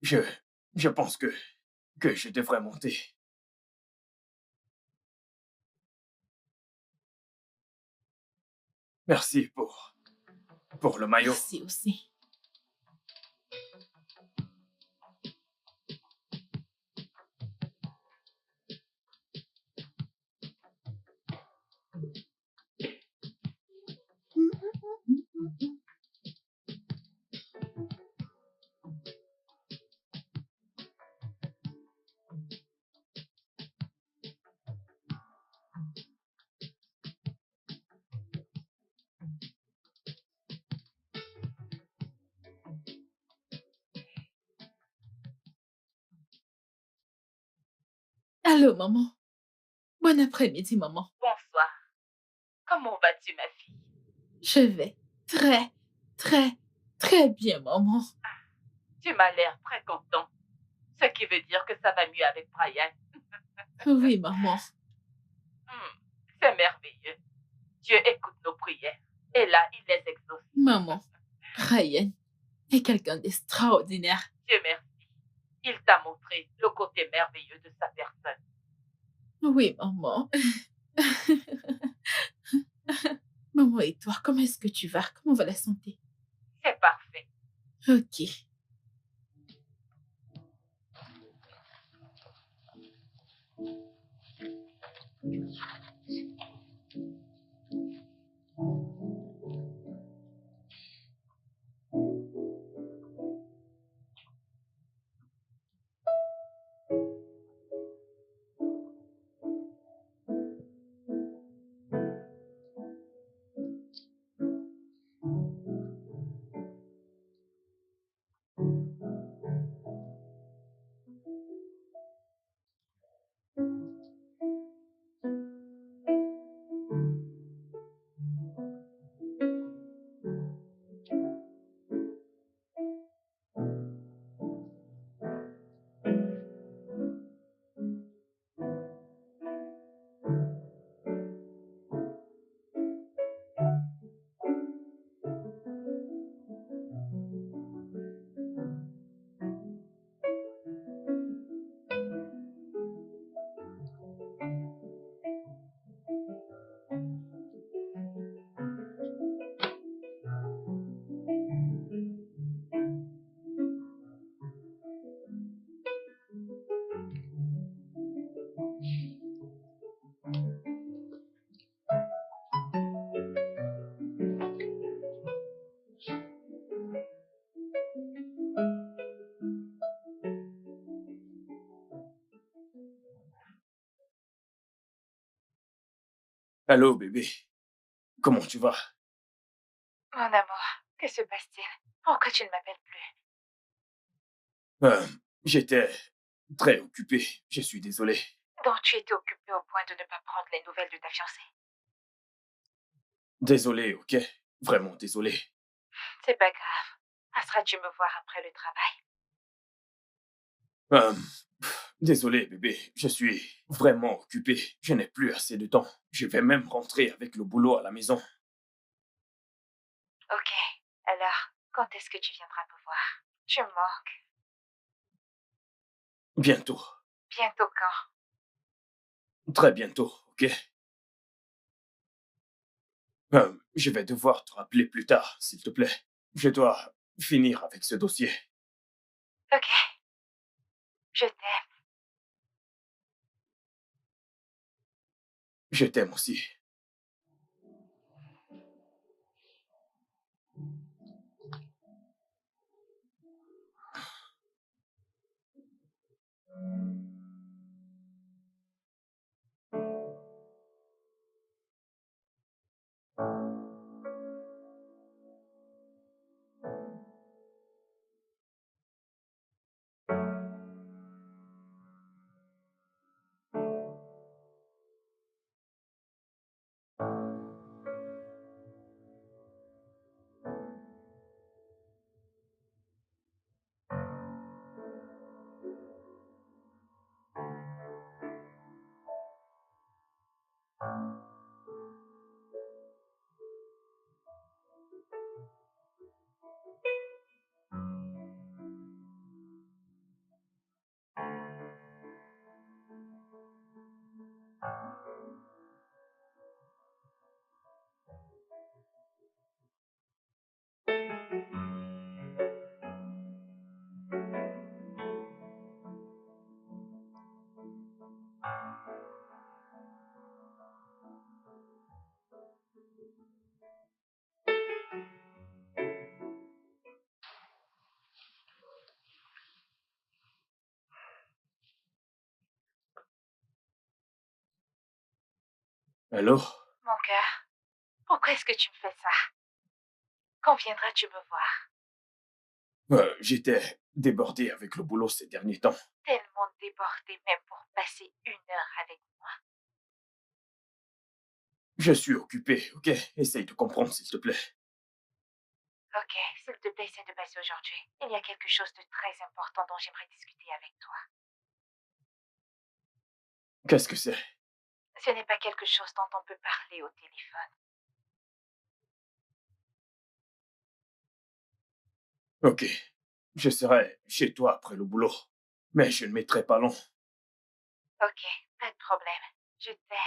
S1: Je, je pense que je devrais monter. Merci pour le maillot.
S4: Merci aussi. Allô, maman. Bon après-midi, maman.
S5: Bonsoir. Comment vas-tu, ma fille?
S4: Je vais très, très, très bien, maman.
S5: Tu m'as l'air très content. Ce qui veut dire que ça va mieux avec Brian.
S4: Oui, maman.
S5: C'est merveilleux. Dieu écoute nos prières. Et là, il les exauce.
S4: Maman, Ryan est quelqu'un d'extraordinaire.
S5: Dieu merci. Il t'a montré le côté merveilleux de sa personne.
S4: Oui, maman. Maman et toi, comment est-ce que tu vas? Comment va la santé?
S5: C'est parfait.
S4: Ok.
S1: Allô, bébé. Comment tu vas?
S7: Mon amour, que se passe-t-il? Pourquoi tu ne m'appelles plus?
S1: J'étais très occupé. Je suis désolé.
S7: Donc tu étais occupé au point de ne pas prendre les nouvelles de ta fiancée.
S1: Désolé, ok? Vraiment désolé.
S7: C'est pas grave. Passeras-tu me voir après le travail?
S1: Désolé, bébé. Je suis vraiment occupé. Je n'ai plus assez de temps. Je vais même rentrer avec le boulot à la maison.
S7: Ok. Alors, quand est-ce que tu viendras me voir? Tu me manques.
S1: Bientôt.
S7: Bientôt quand?
S1: Très bientôt, ok? Je vais devoir te rappeler plus tard, s'il te plaît. Je dois finir avec ce dossier.
S7: Ok. Je t'aime.
S1: Je t'aime aussi. Allô?
S7: Mon cœur, pourquoi est-ce que tu me fais ça? Quand viendras-tu me voir?
S1: J'étais débordé avec le boulot ces derniers temps.
S7: Tellement débordée même pour passer 1 heure avec moi.
S1: Je suis occupé, ok? Essaye de comprendre, s'il te plaît.
S7: Ok, s'il te plaît, essaie de passer aujourd'hui. Il y a quelque chose de très important dont j'aimerais discuter avec toi.
S1: Qu'est-ce que c'est?
S7: Ce n'est pas quelque chose dont on peut parler au téléphone.
S1: Ok. Je serai chez toi après le boulot. Mais je ne mettrai pas long.
S7: Ok, pas de problème. Je t'aime.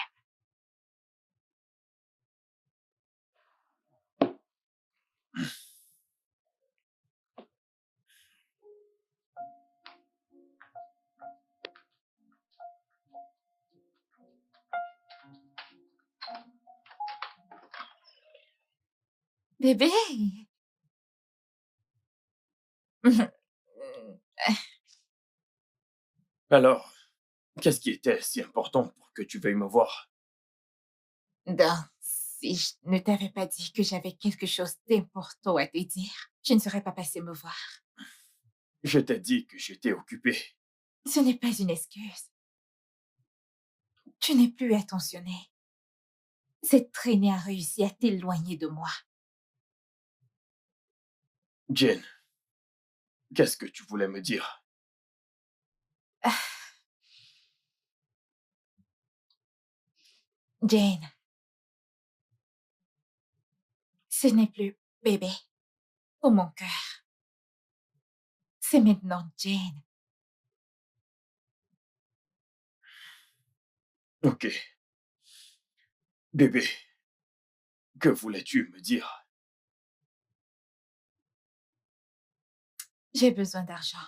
S5: Bébé.
S1: Alors, qu'est-ce qui était si important pour que tu veuilles me voir?
S5: Donc, si je ne t'avais pas dit que j'avais quelque chose d'important à te dire, je ne serais pas passée me voir.
S1: Je t'ai dit que j'étais occupé.
S5: Ce n'est pas une excuse. Tu n'es plus attentionné. Cette traînée a réussi à t'éloigner de moi.
S1: Jane, qu'est-ce que tu voulais me dire?
S5: Jane, ce n'est plus bébé pour mon cœur. C'est maintenant Jane.
S1: Ok. Bébé, que voulais-tu me dire?
S5: J'ai besoin d'argent.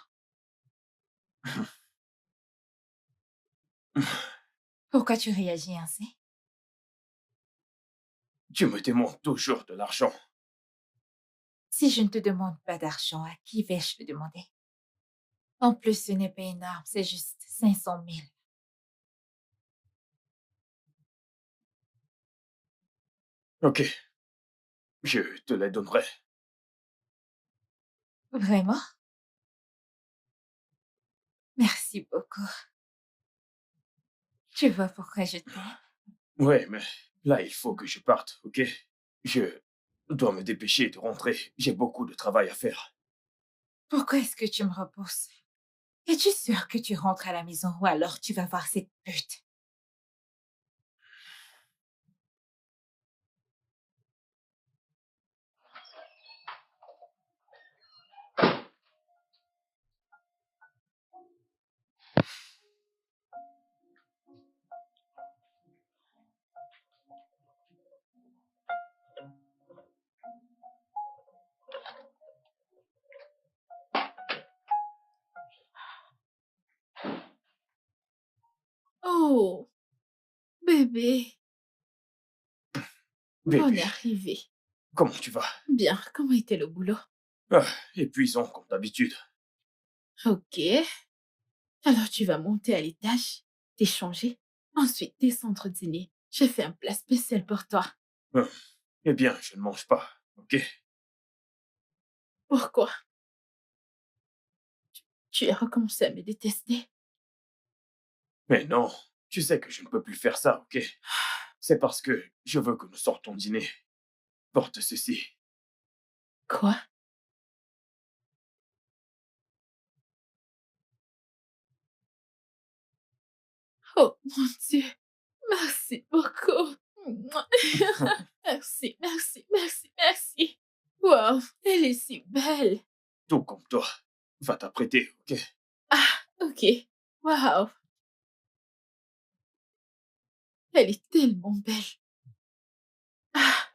S5: Pourquoi tu réagis ainsi?
S1: Tu me demandes toujours de l'argent.
S5: Si je ne te demande pas d'argent, à qui vais-je le demander? En plus, ce n'est pas énorme, c'est juste 500 000.
S1: Ok, je te les donnerai.
S7: Vraiment? Merci beaucoup. Tu vois pourquoi je t'aime?
S1: Ouais, mais là, il faut que je parte, ok? Je dois me dépêcher de rentrer. J'ai beaucoup de travail à faire.
S7: Pourquoi est-ce que tu me repousses? Es-tu sûr que tu rentres à la maison ou alors tu vas voir cette pute?
S4: Oh, bébé, bonne
S1: Bébé,
S4: arrivée.
S1: comment tu vas?
S4: Bien, comment était le boulot?
S1: Ah, épuisant comme d'habitude.
S4: Ok. Alors tu vas monter à l'étage, t'échanger, ensuite descendre dîner. J'ai fait un plat spécial pour toi.
S1: Ah, eh bien, je ne mange pas, ok?
S4: Pourquoi? Tu as recommencé à me détester?
S1: Mais non, tu sais que je ne peux plus faire ça, ok? C'est parce que je veux que nous sortons dîner. Porte ceci.
S4: Quoi? Oh mon Dieu, merci beaucoup. Merci, merci, merci, merci. Wow, elle est si belle.
S1: Tout comme toi. Va t'apprêter, ok?
S4: Ah, ok. Wow, elle est tellement belle. Ah,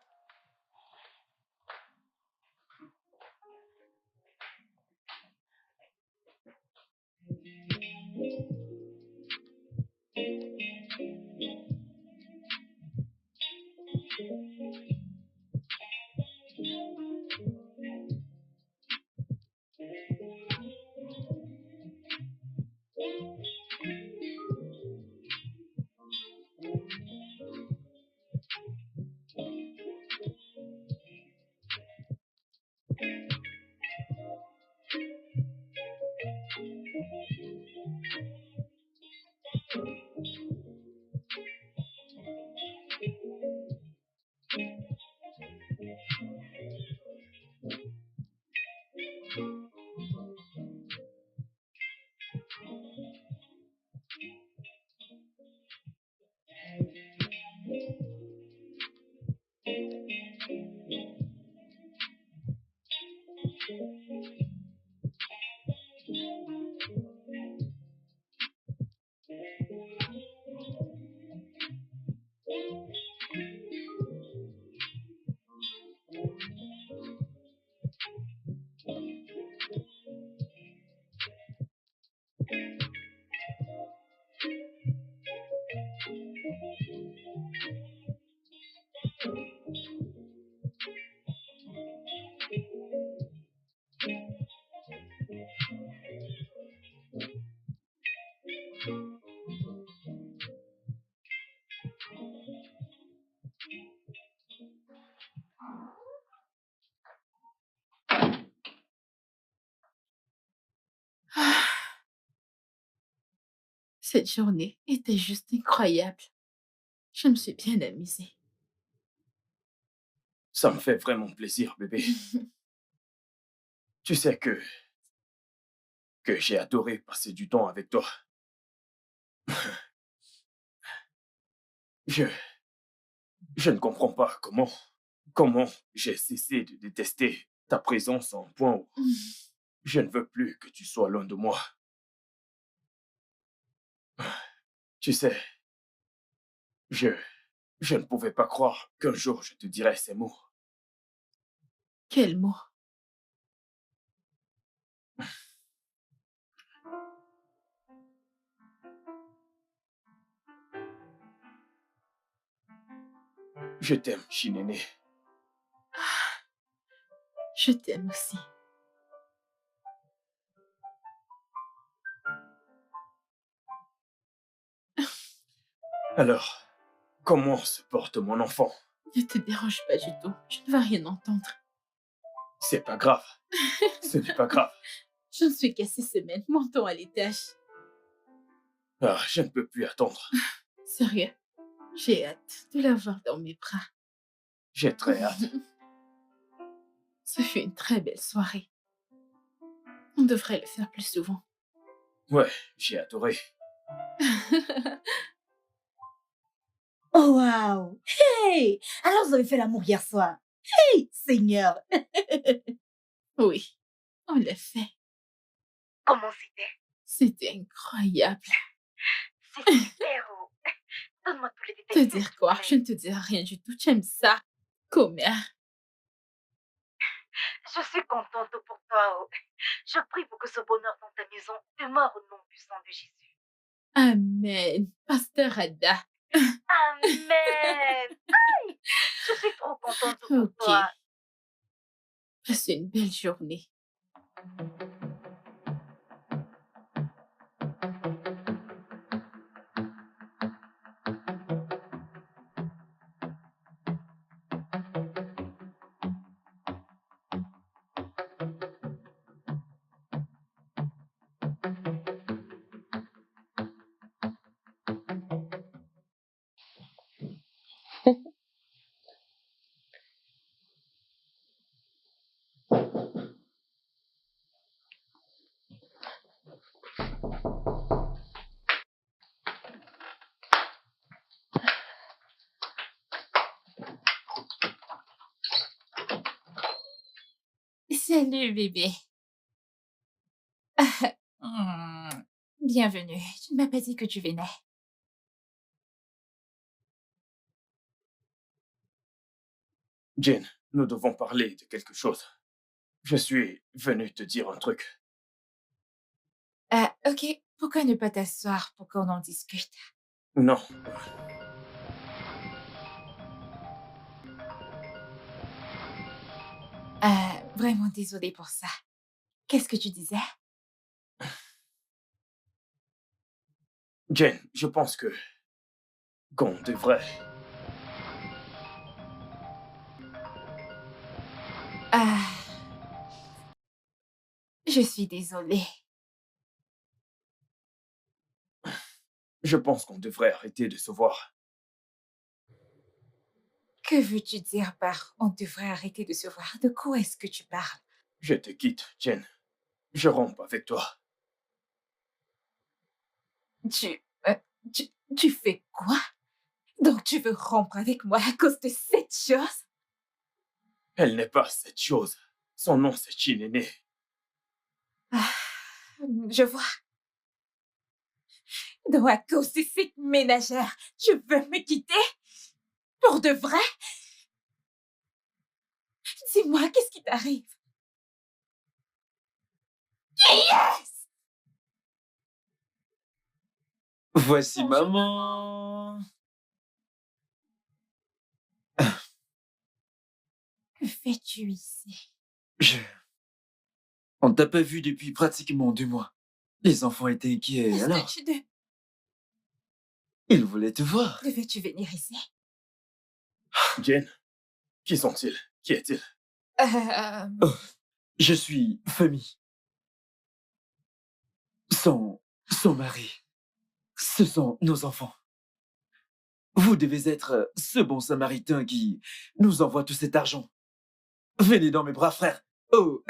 S4: ah. Cette journée était juste incroyable. Je me suis bien amusée.
S1: Ça me fait vraiment plaisir, bébé. Tu sais que j'ai adoré passer du temps avec toi. Je, je ne comprends pas comment j'ai cessé de détester ta présence à un point où je ne veux plus que tu sois loin de moi. Tu sais, je, je ne pouvais pas croire qu'un jour je te dirais ces mots.
S4: Quel mot?
S1: Je t'aime, Chinéné.
S4: Je t'aime aussi.
S1: Alors, comment se porte mon enfant?
S4: Ne te dérange pas du tout. Je ne vais rien entendre.
S1: C'est pas grave. Ce n'est pas grave.
S4: Je ne suis qu'à 6 semaines. Montons à l'étage.
S1: Ah, je ne peux plus attendre.
S4: Sérieux, j'ai hâte de l'avoir dans mes bras.
S1: J'ai très hâte.
S4: Ce fut une très belle soirée. On devrait le faire plus souvent.
S1: Ouais, j'ai adoré.
S3: Oh, waouh! Hey! Alors, vous avez fait l'amour hier soir. Hey, Seigneur!
S4: Oui, on l'a fait.
S2: Comment c'était?
S4: C'était incroyable.
S2: C'est super. Oh. Donne-moi tous les
S4: Te
S2: détails. s'il
S4: dire
S2: te
S4: quoi?
S2: plaît.
S4: Je ne te dirai rien du tout. J'aime ça. Commère.
S2: Je suis contente pour toi. Oh. Je prie pour que ce bonheur dans ta maison demeure au nom puissant de Jésus.
S4: Amen. Pasteur Ada.
S2: Amen. Aïe, je suis trop contente pour
S4: Ok.
S2: toi.
S4: Passe une belle journée.
S7: Salut, bébé. Bienvenue. Tu ne m'as pas dit que tu venais.
S1: Jane, nous devons parler de quelque chose. Je suis venu te dire un truc.
S7: Ok. Pourquoi ne pas t'asseoir pour qu'on en discute?
S1: Non.
S7: Vraiment désolée pour ça. Qu'est-ce que tu disais?
S1: Jane, je pense qu'on devrait...
S7: Je suis désolée.
S1: Je pense qu'on devrait arrêter de se voir.
S7: Que veux-tu dire par on devrait arrêter de se voir? De quoi est-ce que tu parles?
S1: Je te quitte, Jane. Je romps avec toi.
S7: Tu fais quoi? Donc tu veux rompre avec moi à cause de cette chose?
S1: Elle n'est pas cette chose. Son nom, c'est Chinene.
S7: Je vois. Donc à cause de cette ménagère, tu veux me quitter? Pour de vrai? Dis-moi, qu'est-ce qui t'arrive? Yes!
S9: Voici
S7: Bonjour,
S9: maman.
S7: Que fais-tu ici?
S9: On t'a pas vu depuis pratiquement 2 mois. Les enfants étaient inquiets,
S7: Est-ce
S9: alors
S7: que tu
S9: ils voulaient te voir.
S7: devais-tu venir ici?
S1: Jane, qui sont-ils? Qui est-il?
S9: Oh, je suis famille. Son mari. Ce sont nos enfants. Vous devez être ce bon samaritain qui nous envoie tout cet argent. Venez dans mes bras, frère. Oh.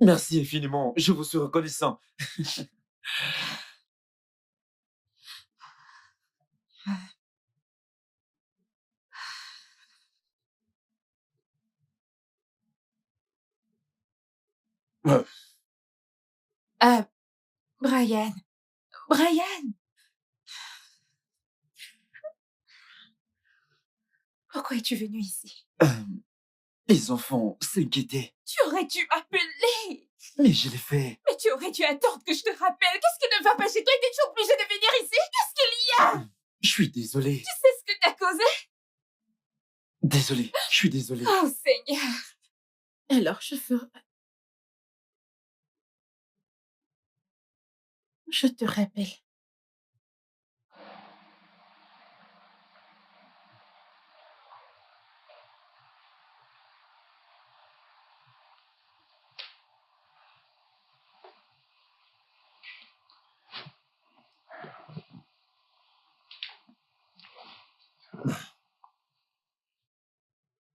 S9: Merci infiniment. Je vous suis reconnaissant.
S7: Brian. Brian! Pourquoi es-tu venu ici?
S9: Les enfants s'inquiétaient,
S7: Tu aurais dû m'appeler!
S9: mais je l'ai fait.
S7: Mais tu aurais dû attendre que je te rappelle. Qu'est-ce qui ne va pas chez toi? Étais-tu obligé de venir ici? Qu'est-ce qu'il y a?
S9: Je suis désolé.
S7: Tu sais ce que t'as causé?
S9: Désolé. Je suis désolé.
S7: Oh Seigneur!
S4: Alors, je ferai... Je te rappelle.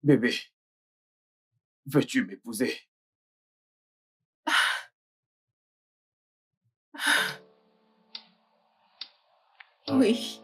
S1: Bébé, veux-tu m'épouser?
S4: Oui.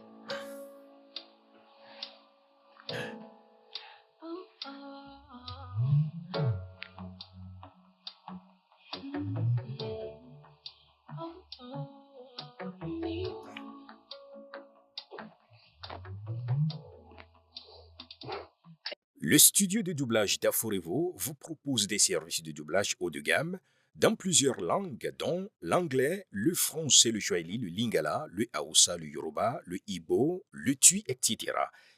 S11: Le studio de doublage d'Aforevo vous propose des services de doublage haut de gamme dans plusieurs langues, dont l'anglais, le français, le swahili, le lingala, le hausa, le yoruba, le igbo, le tui, etc.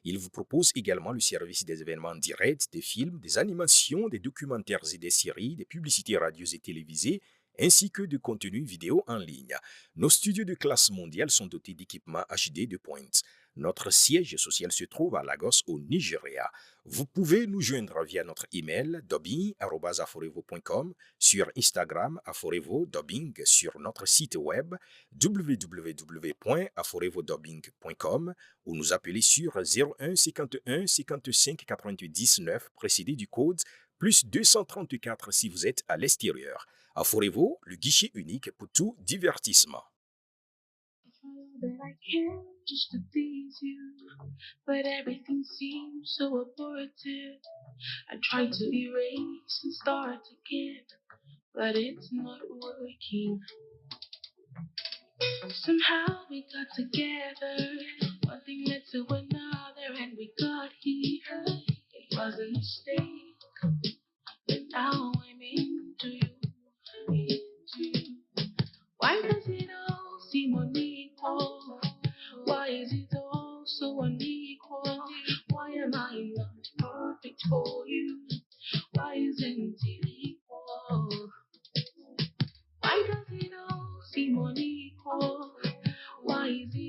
S11: Il vous propose également le service des événements directs, des films, des animations, des documentaires et des séries, des publicités radios et télévisées, ainsi que de contenus vidéo en ligne. Nos studios de classe mondiale sont dotés d'équipements HD de pointe. Notre siège social se trouve à Lagos, au Nigeria. Vous pouvez nous joindre via notre email dubbing@aforevo.com, sur Instagram aforevo-dubbing, sur notre site web www.aforevodubbing.com ou nous appeler sur 01 51 55 99 précédé du code plus 234 si vous êtes à l'extérieur. Aforevo, le guichet unique pour tout divertissement.
S10: That I can just to please you, but everything seems so abortive. I try to erase and start again, but it's not working. Somehow we got together, one thing led to another, and we got here. It was a mistake, but now I'm into you, into you. Why does it all seem unequal? Why is it all so unequal? Why am I not perfect for you? Why isn't it equal? Why does it all seem unequal? Why is it